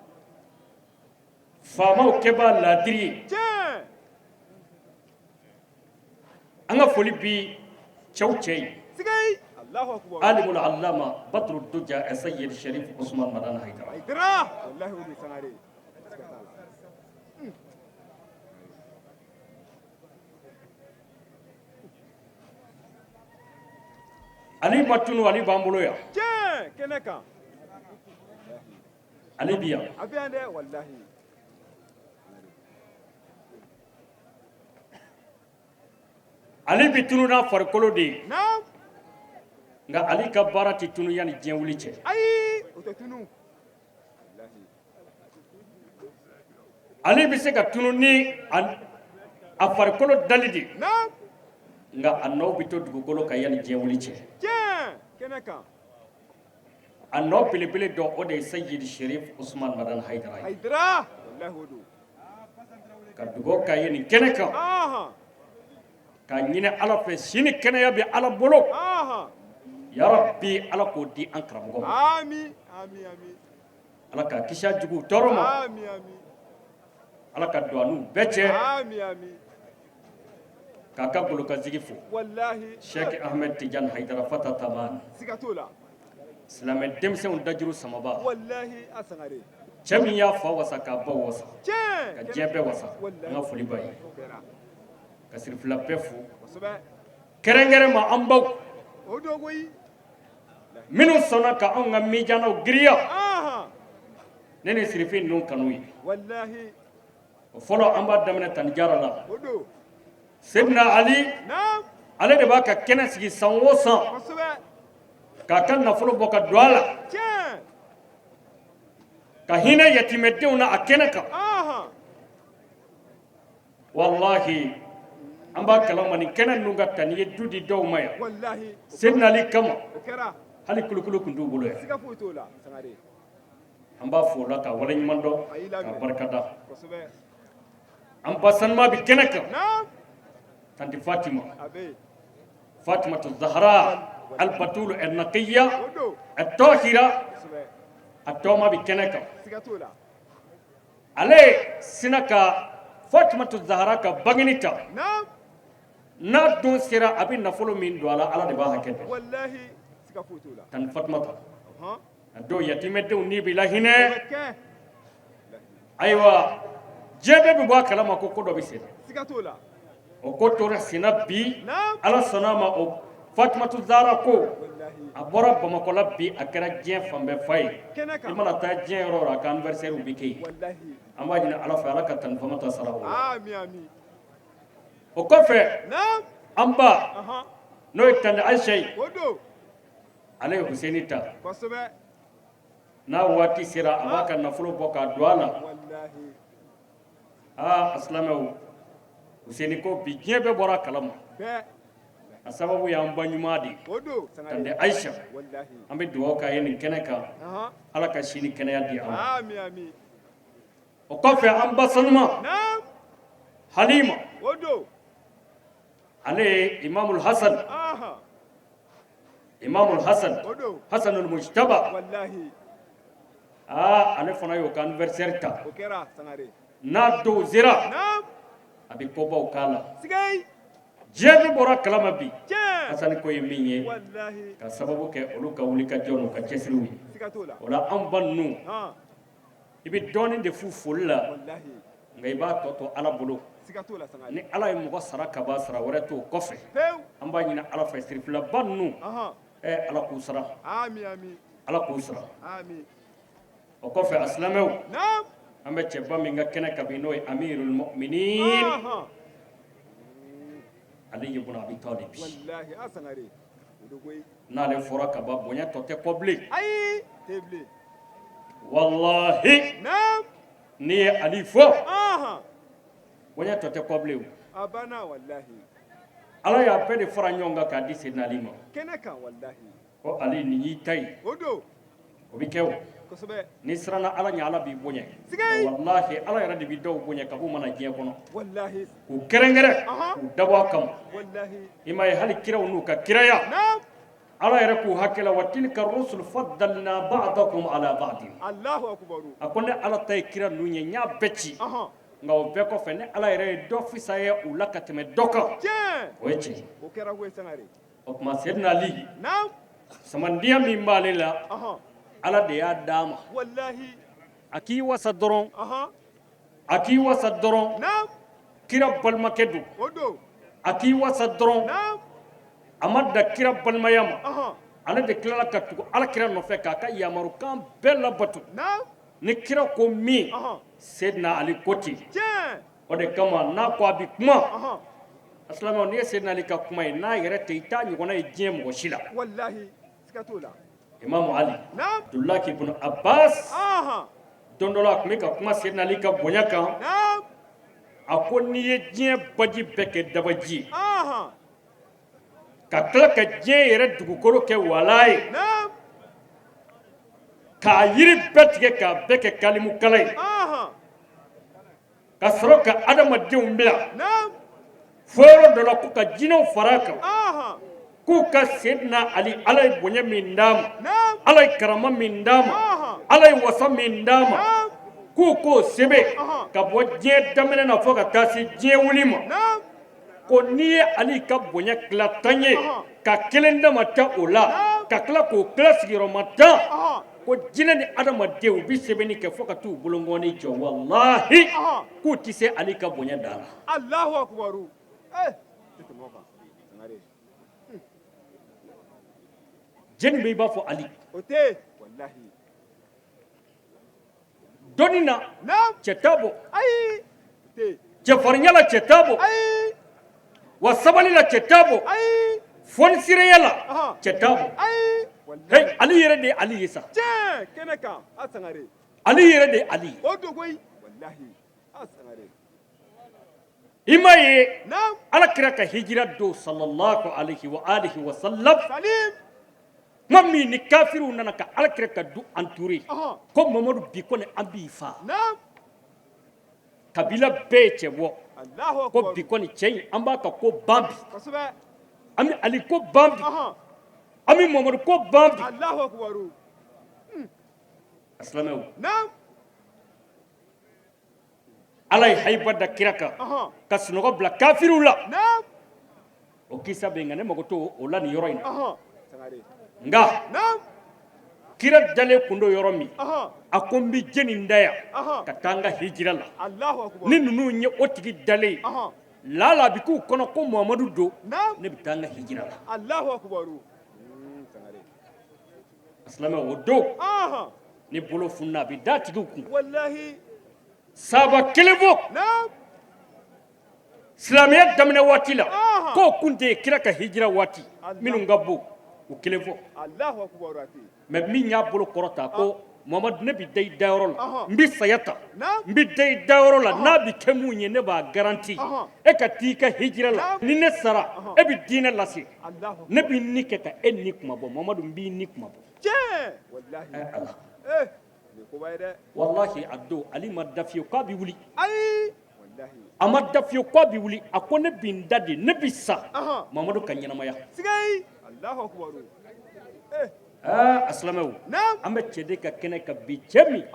S5: fama keba ladiri
S3: Tiens.
S5: anga foli bi chawchei
S3: Sigay. Allahu akbar.
S5: alimul allama badru duja sayyid sharif usman madan haidara
S3: Aidra. Wallahi odi sangare.
S5: ali matunu ali bambulo ya
S3: Tiens. Keneka.
S5: ali biya
S3: Abiande wallahi.
S5: ali bitunu na farkolo de
S3: Naam.
S5: nga ali ka baara ti tunu yani diɲɛ wuli cɛ
S3: Ayi. Utetunu. Wallahi.
S5: ali bɛ se ka tunu ni a farikolo dali de
S3: Naam.
S5: nga a nɔ bɛ to dugukolo kan yani diɲɛ wuli cɛ
S3: Tiens. Keneka.
S5: a nɔ belebele dɔ o de ye sayidi sherif usman madan haidara ye
S3: Aidra. Wallahi odo.
S5: ka dugawu k'a ye nin kɛnɛ kan
S3: Aha.
S5: ka ɲini ala fɛ sini kɛnɛya bɛ ala bolo
S3: Aha.
S5: yarabi ala k'o di an karamɔgɔ ma
S3: Ami. Ami. Ami.
S5: ala ka kisi a juguw tɔɔrɔ ma
S3: Ami. Ami.
S5: ala ka don a n'u bɛɛ cɛ
S3: Ami. Ami.
S5: k'a ka golokazigi fo
S3: Wallahi.
S5: sheikh ahmed tijan haidara fata taman
S3: Sigatola.
S5: silamɛ denmisɛnw dajuru samaba
S3: Wallahi asangare.
S5: cɛ min y'a fa wasa k'a ba wasa ka
S3: Tiens.
S5: diɲɛ bɛɛ wasa an ka foli b'a ye
S3: Kera.
S5: ka sirifila bɛɛ fo
S3: Kosɛbɛ.
S5: kɛrɛnkɛrɛn ma an baw
S3: O dogo yi.
S5: minnu sɔnna ka anw ka miijanaw giriya
S3: Aha.
S5: ne ni sirifin ninnu kanu ye
S3: Wallahi.
S5: o fɔlɔ an b'a daminɛ tani jara la
S3: O do.
S5: sedina ali
S3: Naam.
S5: ale de b'a ka kɛnɛ sigi san o san
S3: Kosɛbɛ.
S5: k'a ka nafolo bɔ ka don a la
S3: Tiens.
S5: ka hinɛ yatimɛdenw na a kɛnɛ kan
S3: Aha.
S5: walahi an b'a kalama nin kɛnɛ ninnu ka ta n'i ye du di dɔw ma yan
S3: Wallahi.
S5: sedina ali kama
S3: O kɛra.
S5: hali kulukulu tun t'u bolo yan
S3: Siga foyi t'o la. Sangare.
S5: an b'a fɔ o la ka waleɲuman dɔn
S3: A y'i
S5: ka
S3: laminɛ.
S5: barika da
S3: Kosɛbɛ.
S5: an ba sanuma bɛ kɛnɛ kan
S3: Naam.
S5: tanti fatima
S3: A be.
S5: fatimatu zahra albatulu ɛnakiya
S3: O do.
S5: ɛtɔhira
S3: Kosɛbɛ.
S5: a tɔma bɛ kɛnɛ kan
S3: Siga t'o la.
S5: ale sina ka fatimatu zahra ka bangeni ta
S3: Naam.
S5: n'a don sera a bɛ nafolo min don a la ala de b'a hakɛ dɔn
S3: Wallahi. Siga foyi t'o la.
S5: tanti fatimata
S3: Hɔn.
S5: a dɔw yatimɛdenw n'i b'i la
S3: O
S5: hinɛ
S3: bɛ kɛ.
S5: ayiwa diɲɛ bɛɛ bɛ bɔ a kalama ko ko dɔ bɛ sen na
S3: Siga t'o la.
S5: o ko tora senna bi
S3: Naam.
S5: ala sɔnna a ma o fatimatu zahra ko
S3: Wallahi.
S5: a bɔra bamakɔ la bi a kɛra diɲɛ fan bɛɛ fa ye
S3: Kɛnɛ
S5: i
S3: kan.
S5: mana taa diɲɛ yɔrɔ o yɔrɔ a ka anniversaire bɛ kɛ yen
S3: Wallahi.
S5: an b'a ɲini ala fɛ ala ka tani fama ta sara o la
S3: Ami. Ami.
S5: o kɔfɛ
S3: Naam.
S5: an ba
S3: Aha.
S5: n'o ye tani ayisa ye
S3: O do.
S5: ale ye huseni ta
S3: Kosɛbɛ.
S5: n'a waati sera a b'a ka nafolo bɔ k'a don a la
S3: Wallahi.
S5: aa a silamɛw huseni ko bi diɲɛ bɛɛ bɔra a kalama
S3: Bɛɛ.
S5: a sababu y'an ba ɲuman de
S3: O do.
S5: tante
S3: Sangare.
S5: ayisa
S3: Wallahi.
S5: an bɛ dugawu k'a ye nin kɛnɛ kan
S3: Aha.
S5: ala ka sini kɛnɛya di a ma
S3: Ami. Ami.
S5: o kɔfɛ an ba sanuma
S3: Naam.
S5: halima
S3: O do.
S5: ale ye imamul hasan
S3: Aha.
S5: imamul hasan
S3: O do.
S5: hasanul mujtaba
S3: Wallahi.
S5: ale fana y'o ka anniversaire ta
S3: O kɛra. Sangare.
S5: n'a dɔw sera
S3: Naam.
S5: a bɛ kobaw k'a la
S3: Sigay.
S5: diɲɛ bɛɛ bɔra kalama bi
S3: Tiens.
S5: hasani ko ye min ye
S3: Wallahi.
S5: ka sababu kɛ olu ka wuli ka jɔ n'u ka cɛsiriw ye
S3: Siga t'o la.
S5: o la an ba ninnu
S3: Han.
S5: i bɛ dɔɔnin de fu foli la
S3: Wallahi.
S5: nka i b'a tɔ to ala bolo
S3: Siga t'o la. Sangare.
S5: ni ala ye mɔgɔ sara ka ban sara wɛrɛ t'o kɔfɛ
S3: Pewu.
S5: an b'a ɲini ala fɛ sirifilaba ninnu
S3: Aha.
S5: ala k'u sara
S3: Ami. Ami.
S5: ala k'u sara
S3: Ami.
S5: o kɔfɛ a silamɛw
S3: Naam.
S5: an bɛ cɛba min ka kɛnɛ kan bi n'o ye amirul mu'minin
S3: Aha.
S5: ali ibn abi talib
S3: Wallahi. A sangare. O dogo yi.
S5: n'ale fɔra ka ban bonya tɔ tɛ kɔ bilen
S3: Ayi. Tebile.
S5: wallahi
S3: Naam.
S5: n'i ye ali fɔ
S3: Aha.
S5: bonya tɔ tɛ kɔ bilen
S3: A banna wallahi.
S5: ala y'a bɛɛ de fara ɲɔgɔn kan k'a di senna ali ma
S3: Kɛnɛ kan wallahi.
S5: ko ali nin y'i ta ye
S3: O do.
S5: o bi kɛ o
S3: kosɛbɛ
S5: ni siranna ala ɲɛ ala b'i bonya
S3: Sigai.
S5: wallahi ala yɛrɛ de bi dɔw bonya ka b'u mana diɲɛ kɔnɔ
S3: wallahi
S5: k'u kɛrɛnkɛrɛn
S3: Aha.
S5: k'u dabɔ a kama
S3: wallahi
S5: i ma ye hali kiraw n'u ka kiraya
S3: naam
S5: ala yɛrɛ k'u hakɛla wa tilka rusul faddalna ba'dakum ala ba'din
S3: allahu akbar
S5: a ko ne ala ta ye kira ninnu ye n y'a bɛɛ ci nka o bɛɛ kɔfɛ ne ala yɛrɛ ye dɔ fisaya u la ka tɛmɛ dɔ kan
S3: tiɲɛ
S5: o ye tiɲɛ
S3: o kɛra koyi sangare
S5: o tuma sedina ali
S3: naam
S5: samandiya min b'ale la ala de y'a d'a ma
S3: wallahi
S5: a k'i wasa dɔrɔn a k'i wasa dɔrɔn
S3: naam
S5: kira balimakɛ don
S3: o don
S5: a k'i wasa dɔrɔn
S3: naam
S5: a ma da kira balimaya ma ale de tilala ka tugu ala kira nɔfɛ k'a ka yamarukan bɛɛ labato
S3: naam
S5: ni kira ko min sedina ali ko ten
S3: tiɲɛ
S5: o de kama n'a ko a bi kuma asilamɛw n'i ye sedina ali ka kuma ye n'a yɛrɛ tɛ i t'a ɲɔgɔnna ye diɲɛ mɔgɔ si la
S3: wallahi siga t'o la
S5: imamu ali
S3: naam
S5: abdulaki ibn abbas don dɔ la a tun bɛ ka kuma sedina ali ka bonya kan
S3: naam
S5: a ko n'i ye diɲɛ baji bɛɛ kɛ dabaji ye ka tila ka diɲɛ yɛrɛ dugukolo kɛ wala ye
S3: naam
S5: k'a yiri bɛɛ tigɛ k'a bɛɛ kɛ kalimukala ye ka sɔrɔ ka adamadenw bila
S3: naam
S5: fo yɔrɔ dɔ la ko ka jinɛw fara a kan k'u ka sedina ali ala ye bonya min d'a ma
S3: naam
S5: ala ye karama min d'a ma ala ye wasa min d'a ma k'u k'o sɛbɛn ka bɔ diɲɛ daminɛ na fo ka taa se diɲɛ wuli ma
S3: naam
S5: ko n'i ye ali ka bonya tila tan ye ka kelen dama ta o la ka tila k'o tila sigiyɔrɔma tan ko jinɛ ni adamadenw bi sɛbɛnni kɛ fo ka t'u bolongɔni jɔ walahi k'u tɛ se ali ka bonya da la
S3: allahu akbar tete mo kan sangare
S5: jeni bɛ i b'a fɔ ali
S3: o te wallahi
S5: dɔnni na
S3: naam
S5: cɛ t'a bɔ
S3: ayi te
S5: cɛfarinya la cɛ t'a bɔ
S3: ayi
S5: wa sabali la cɛ t'a bɔ
S3: ayi
S5: fɔnisiraya la cɛ t'a bɔ
S3: ayi
S5: hey
S3: wallahi
S5: ali yɛrɛ de ye ali ye sa
S3: tiɲɛ kɛnɛ kan a sangare
S5: ali yɛrɛ de ye ali ye
S3: o don koyi wallahi a sangare
S5: i m'a ye
S3: naam
S5: ala kira ka hijira don sallallahu alaihi wa alihi wa sallam
S3: salim
S5: ma min ni kafiriw nana ka ala kira ka du entouré ko mamadu bi ko ni an b'i fa
S3: naam
S5: kabila bɛɛ ye cɛ bɔ
S3: allahu
S5: ko
S3: akbar
S5: bi kɔni cɛ in an b'a ka ko ban bi
S3: kosɛbɛ
S5: an bɛ ali ko ban bi an bɛ mamadu ko ban bi
S3: allahu akbar
S5: asilamɛw
S3: naam
S5: ala ye hayiba da kira kan ka sunɔgɔ bila kafiriw la
S3: naam
S5: o kisa bɛ yen nka ne mago t'o la nin yɔrɔ in na
S3: sangare
S5: nka
S3: naam
S5: kira dalen kun do yɔrɔ min a ko n bɛ jeni n da yan
S3: Aha.
S5: ka taa n ka hijira la
S3: allahu akbar
S5: ni ninnu ye o tigi dalen ye lala a bɛ k'u kɔnɔ ko mamadu don
S3: naam
S5: ne bɛ taa n ka hijira la
S3: allahu akbar sangare
S5: asilamɛw o don ni bolo fununa a bɛ da tigiw kun
S3: wallahi
S5: sahaba kelen fɔ
S3: naam
S5: silamɛya daminɛ waati la
S3: Aha.
S5: k'o kun tɛ kira ka hijira waati
S3: Allah.
S5: minnu ka bon o kelen fɔ
S3: allahu akbar ati
S5: mɛ min y'a bolo kɔrɔta ko mamadu ne bɛ da i dayɔrɔ la
S3: Aha.
S5: n bɛ saya ta
S3: naam
S5: n bɛ da i dayɔrɔ la n'a bɛ kɛ mun ye ne b'a garanti
S3: Aha.
S5: e ka t'i ka hijira la
S3: Naam.
S5: ni ne sara e bɛ diinɛ lase
S3: allahu
S5: ne b'i ni kɛ ka e ni kuma bɔ mamadu n b'i ni kuma bɔ
S3: tiɲɛ wallahi
S5: ala
S3: ni ko b'a ye dɛ
S5: walahi a don ali ma da fiyewu k'a bɛ wuli
S3: ayi wallahi
S5: a ma da fiyewu k'a bɛ wuli a ko ne bɛ n da de ne bɛ sa
S3: Aha.
S5: mamadu ka ɲɛnamaya
S3: sigai allahu akbar
S5: asilamɛw
S3: naam
S5: an bɛ cɛ de ka kɛnɛ ka bi cɛ min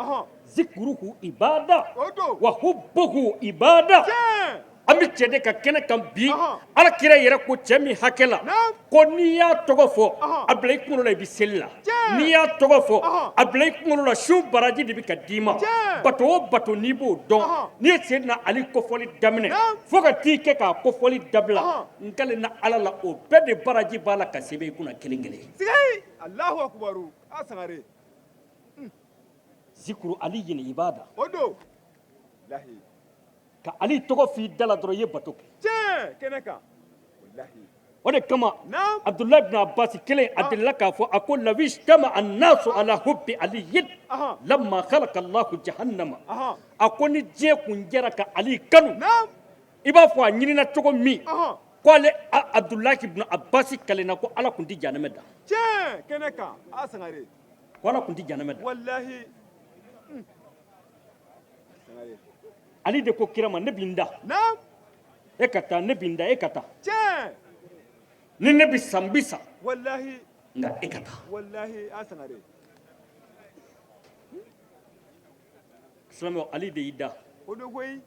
S5: zikuruhu ibada
S3: o don
S5: wa hubbuhu ibada
S3: tiɲɛ
S5: an bɛ cɛ de ka kɛnɛ kan bi
S3: Aha.
S5: ala kira yɛrɛ ko cɛ min hakɛ la
S3: Naam.
S5: ko n'i y'a tɔgɔ fɔ
S3: Aha.
S5: a bila i kunkolo la i bɛ seli la
S3: Tiɲɛ.
S5: n'i y'a tɔgɔ fɔ
S3: Aha.
S5: a bila i kunkolo la su baraji de bɛ ka d'i ma
S3: Tiɲɛ.
S5: bato o bato n'i b'o dɔn
S3: Aha.
S5: n'i ye Seydina Ali kofɔli daminɛ
S3: Naam.
S5: fo ka t'i kɛ k'a kofɔli dabila
S3: Aha.
S5: n kɛlen na ala la o bɛɛ de baraji b'a la ka sɛbɛn i kunna kelen kelen
S3: sigai allahu akbar a sangare
S5: zikuru ali yin ibada
S3: o don wallahi
S5: ka ali tɔgɔ f'i da la dɔrɔn i ye bato kɛ
S3: tiɲɛ kɛnɛ kan wallahi
S5: o de kama
S3: naam
S5: abdullahi ibn abbas kelen a delila k'a fɔ a ko lawishtama annasu ala hubbi aliyin
S3: Aha.
S5: lamma khalaqa allahu jahannama
S3: aha
S5: a ko ni diɲɛ kun jɛra ka ali kanu
S3: naam
S5: i b'a fɔ a ɲinina cogo min
S3: aha
S5: ko ale abdullahi ibn abbas kalenna ko ala kun tɛ jahanɛmɛ da
S3: tiɲɛ kɛnɛ kan a sangare
S5: wala kun ti janama
S3: wallahi
S5: ali de ko kira ma ne binda
S3: naam
S5: e kata ne binda e kata
S3: tiɲɛ
S5: ni ne bi sambisa
S3: wallahi
S5: nga e kata
S3: wallahi a sangare
S5: islamo ali de ida
S3: o do koyi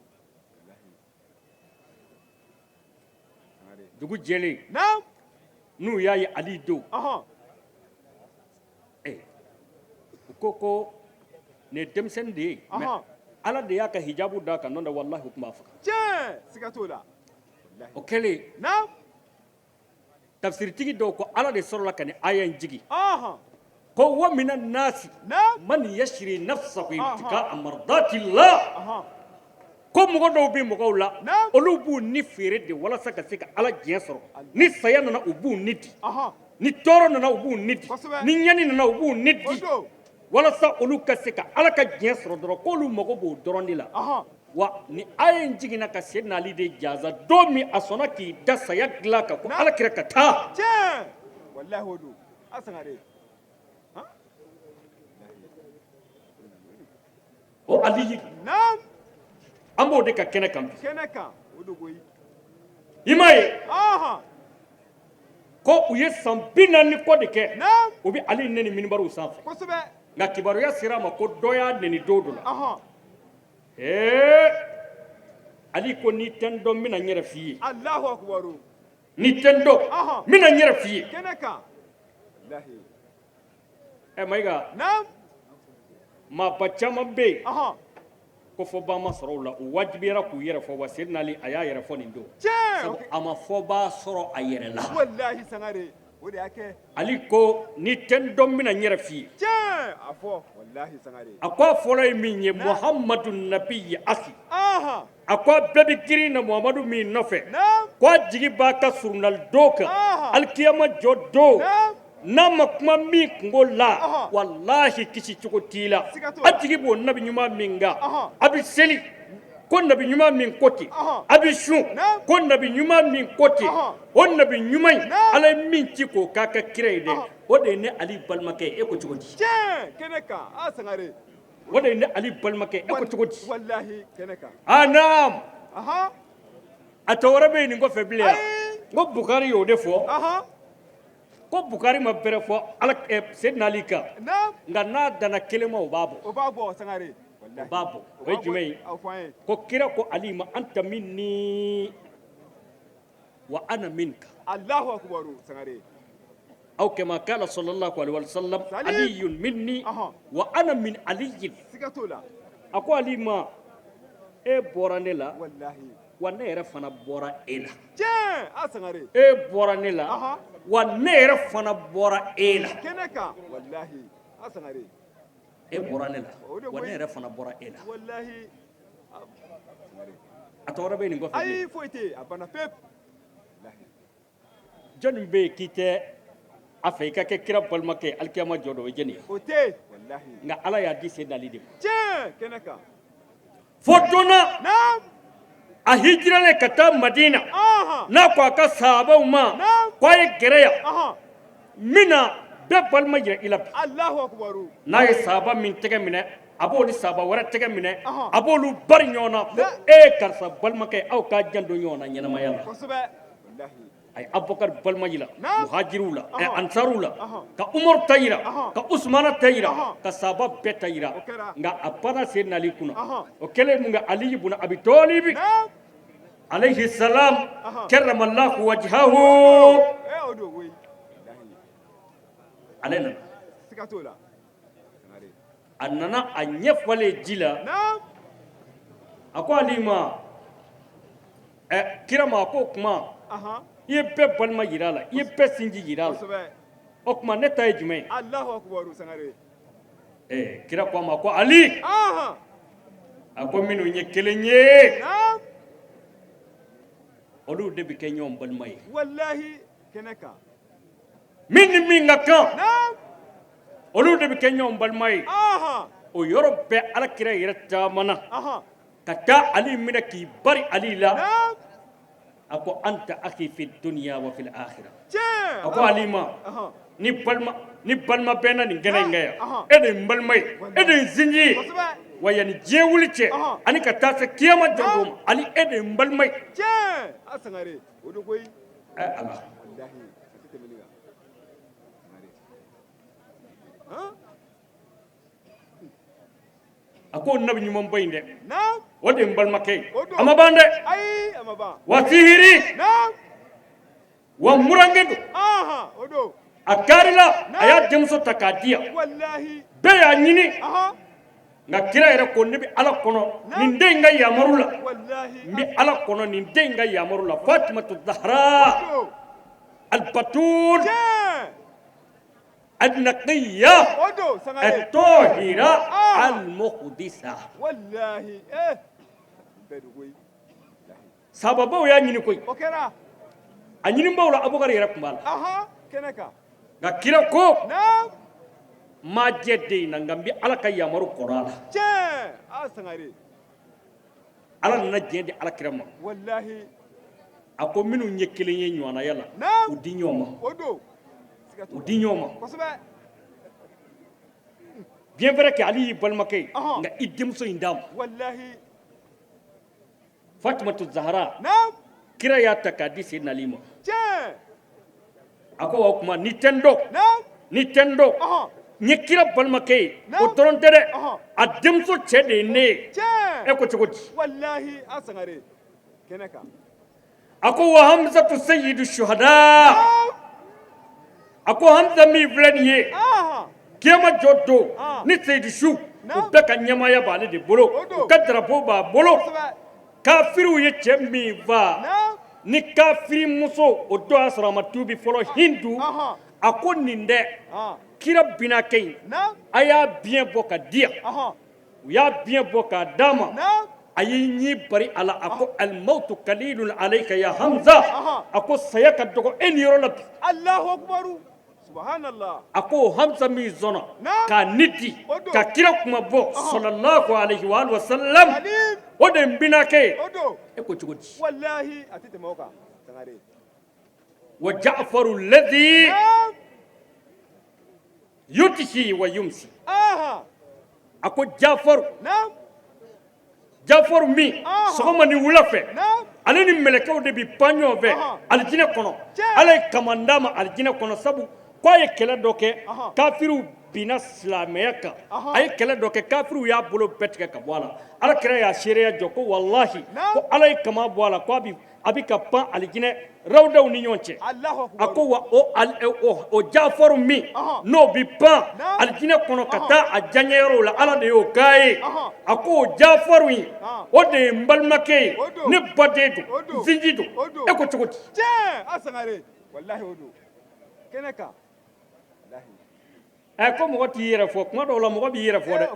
S5: dugu jele
S3: naam
S5: n'u y'a ye ali do ko ne denmisɛnnin de ye mais ala de y'a ka hijabu da kan n'o tɛ wallahi u tun b'a faga
S3: tiɲɛ siga t'o la
S5: o kɛlen
S3: naam
S5: tafsiritigi dɔw ko ala de sɔrɔla ka ni aya in jigi ko wa mina nasi man yashri nafsahu ibtigaa mardatillah ko mɔgɔ dɔw bɛ mɔgɔw la olu b'u ni feere de walasa ka se ka ala diɲɛ sɔrɔ ni saya nana u b'u ni di ni tɔɔrɔ nana u b'u ni di ni ɲani nana u b'u ni di walasa olu ka se ka ala ka diɲɛ sɔrɔ dɔrɔn k'olu mago b'o dɔrɔn de la wa ni aya in jiginna ka Seydina Ali de jaza don min a sɔnna k'i da saya dilan kan ko ala kira ka taa
S3: tiɲɛ wallahi o don a sangare
S5: o Ali
S3: naam
S5: an b'o de ka kɛnɛ kan bi
S3: kɛnɛ kan o do koyi
S5: i m'a ye ko u ye san 40 kɔ de kɛ u bɛ Ali nɛni minibariw sanfɛ
S3: kosɛbɛ
S5: nka kibaruya sera a ma ko dɔ y'a nɛni don dɔ la Ali ko n'i tɛ n dɔn n bɛna n yɛrɛ f'i ye
S3: Allahu akbaru
S5: n'i tɛ n dɔn n bɛna n yɛrɛ f'i ye
S3: kɛnɛ kan wallahi
S5: Mayiga
S3: naam
S5: maaba caman bɛ yen ko fɔba ma sɔrɔ u la u wajibiyara k'u yɛrɛ fɔ wa Seydina Ali a y'a yɛrɛ fɔ nin don sabu a ma fɔba sɔrɔ a yɛrɛ la
S3: wallahi sangare o de y'a kɛ
S5: Ali ko n'i tɛ n dɔn n bɛna n yɛrɛ f'i ye
S3: tiɲɛ a fɔ wallahi sangare
S5: a ko a fɔlɔ ye min ye Muhamadu nabiyi asi a ko a bɛɛ bɛ girin na Muhamadu min nɔfɛ ko a jigi b'a ka surunali don kan alikiyama jɔ don n'a ma kuma min kungo la wallahi kisi cogo t'i la a jigi b'o nabi ɲuman min kan a bɛ seli ko nabi ɲuman min ko ten a bɛ sun ko nabi ɲuman min ko ten o nabi ɲuman in ala ye min ci k'o k'a ka kira ye dɛ o de ye ne Ali balimakɛ e ko cogo di
S3: tiɲɛ kɛnɛ kan a sangare
S5: o de ye ne Ali balimakɛ e ko cogo di
S3: wallahi kɛnɛ kan
S5: naam a tɔ wɛrɛ bɛ yen nin kɔfɛ bilen n ko Bukari y'o de fɔ ko Bukari ma bɛrɛ fɔ Seydina Ali kan nka n'a danna kelen ma o b'a bɔ
S3: o b'a bɔ sangare
S5: o b'a bɔ o ye jumɛn ye ko kira ko Ali ma anta minni wa ana minka
S3: Allahu akbaru sangare
S5: aw kama qala sallallahu alaihi wasallam aliyun minni wa ana min aliyin
S3: siga t'o la
S5: a ko Ali ma e bɔra ne la
S3: wallahi
S5: wa ne yɛrɛ fana bɔra e la
S3: tiɲɛ a sangare
S5: e bɔra ne la wa ne yɛrɛ fana bɔra e la
S3: kɛnɛ kan wallahi a sangare
S5: e bɔra ne la wa ne yɛrɛ fana bɔra e la
S3: wallahi
S5: a tɔ wɛrɛ bɛ nin kɔfɛ
S3: ayi foyi tɛ a banna pewu
S5: jɔnni bɛ yen k'i tɛ a fɛ i ka kɛ kira balimakɛ alikiyama jɔ dɔ o ye jɔnni ye
S3: o tɛ wallahi
S5: nka ala y'a di Seydina Ali de ma
S3: tiɲɛ kɛnɛ kan
S5: fo don na a hijiralen ka taa Madina n'a ko a ka sahabaw ma ko a ye gɛrɛ yan n bɛna bɛɛ balima jira i la bi
S3: Allahu akbaru
S5: n'a ye sahaba min tɛgɛ minɛ a b'o ni sahaba wɛrɛ tɛgɛ minɛ a b'olu bari ɲɔgɔn na ko e karisa balimakɛ aw k'a janto ɲɔgɔn na ɲɛnamaya la
S3: kosɛbɛ wallahi
S5: a ye Abubakar balima yira muhajiriw la ansariw la ka Umaru ta yira ka Usmana ta yira ka sahaba bɛɛ ta yira nka a panna Seydina Ali kunna o kɛlen mun kɛ Ali ibn Abi Talib alayhi salam karramallahu wajhahu
S3: o do koyi
S5: ale nana
S3: siga t'o la
S5: a nana a ɲɛfɔlen ji la a ko Ali ma kira ma a ko kuma i ye bɛɛ balima yira a la i ye bɛɛ sinji yira a la o tuma ne ta ye jumɛn ye
S3: Allahu akbaru sangare
S5: kira ko a ma ko Ali a ko minnu ye kelen ye olu de bɛ kɛ ɲɔgɔn balima ye
S3: wallahi kɛnɛ kan
S5: min ni min ka kan olu de bɛ kɛ ɲɔgɔn balima ye o yɔrɔ bɛɛ alakira yɛrɛ caman na ka taa Ali minɛ k'i bari Ali la a ko anta akhi fi dunya wa fil akhirah a ko Ali ma ni ni balma bena ni gene ngaya ede mbalmay ede zinji wayani jewuli ce ani ka ta se kiyama jogum ali ede mbalmay
S3: ce asangare odo koy
S5: Allah
S3: wallahi sakete meliga
S5: ako nabi nyumon bayinde
S3: naam
S5: wode mbalma kay ama bande
S3: ay ama ba
S5: wa sihiri
S3: naam
S5: wa murangedo
S3: odo
S5: akarila aya demso takadiya
S3: wallahi
S5: be ya nyini nga kira yɛrɛ ko ne bi ala kɔnɔ nin den ka yamaru la n bi ala kɔnɔ nin den ka yamaru la fatimatu zahra albatul النقية الطاهرة المقدسة سببه يا نيني كوي أنيني باولا أبو غري ركم بالا غكيرا كو ما جدي نغامبي على كي يامرو قرانا على نجدي على كرام والله أكو منو نيكلين يوانا يلا ودي نيوما ودي نيوما bien vrai que ali balmakay nga idim so indam wallahi fatimatu zahra naam kira ya takadisi nalima ako wa kuma nintendo ni kira balmakay o torontere adim so chede ne e ko chogoti wallahi asangare kenaka ako wa hamzatu sayyidu shuhada ako hamza mi vlaniye kiyama jodo ni seydi shu ubbe ka nyamaya ba ne de bolo ka drapo ba bolo kafiru ye chemmi va ni kafiri muso o do asra matubi folo hindu akon ninde kira binakay aya bien boka dia ya bien boka dama ayi ni bari ala ako al maut qalilun alayka ya hamza ako sayaka dogo en yorola Allahu akbar subhanallah ako hamza mi zona ka niti ka kira kuma bo sallallahu alaihi wa sallam ode mbinake e ko chugoti wallahi atite moka tangare wa ja'far alladhi yutihi wa yumsi ako ja'far mi sogoma ni wulafe ale ni melekaw de bi panyo ve aljina kono ale kamandama aljina kono sabu kwaye kele doke kafiru bina islamiyaka ay kele doke kafiru ya bolo betke ka wala ala kira ya sharia joko wallahi ko alay kama wala ko abi ka pan aljine rawdaw ni nyonche ako wa o jafaru mi no bi pan aljine kono kata a janyero la ala de o kai ako jafaru o de mbalmake ne badedu zinjidu e ko chokoti asangare wallahi odo keneka ay ko mo ti yere fo kuma do la mo bi yere fo de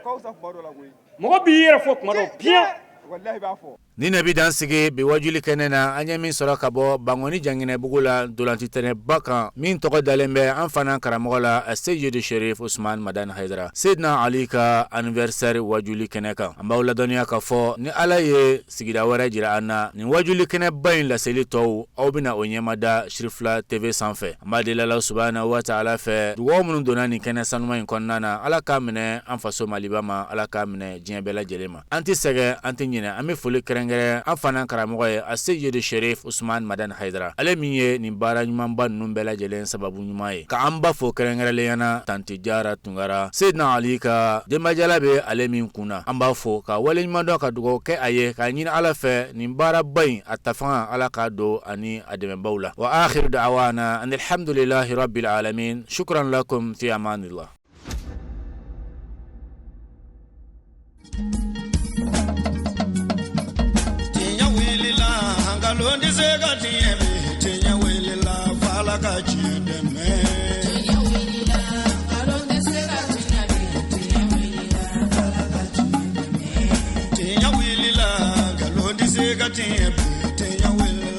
S5: mo bi yere fo kuma do bien wallahi ba fo
S1: ni nabi dansige be wajuli kenena anya min soro kabo bangoni jangine bugula dolanti tene baka min to dalembe an fana karamola sayyid sharif usman madan haidara sidna ali ka anniversaire wajuli keneka ambawla dunya ka fo ni alaye sigida wara jira anna ni wajuli kene bayin la seli to au bina onyemada shrifla tv sanfe amadila la subhanahu wa ta'ala fe duwo mun donani kene sanuma in konnana ala kamne an faso malibama ala kamne jiebela jelema anti sege anti nyina ami fuli ngere afana karamoye sayyid sharif usman madan haidara ale minye ni bara nyuma ban numbela jelen sababu nyuma ye ka amba fo ngere le yana tanti jara tungara sayyidna ali ka de majalabe ale min kuna amba fo ka wale nyuma do ka dugo ke aye ka nyina ala fe ni bara bayin atafan ala ka do ani ademe bawla wa akhir da'wana alhamdulillahi rabbil alamin shukran lakum fi amanillah.
S6: Londi zega tiemi tinya wili la fala ka chideme tinya wili la londi zega tinya wili la fala ka chideme tinya wili la londi zega tiemi tinya wili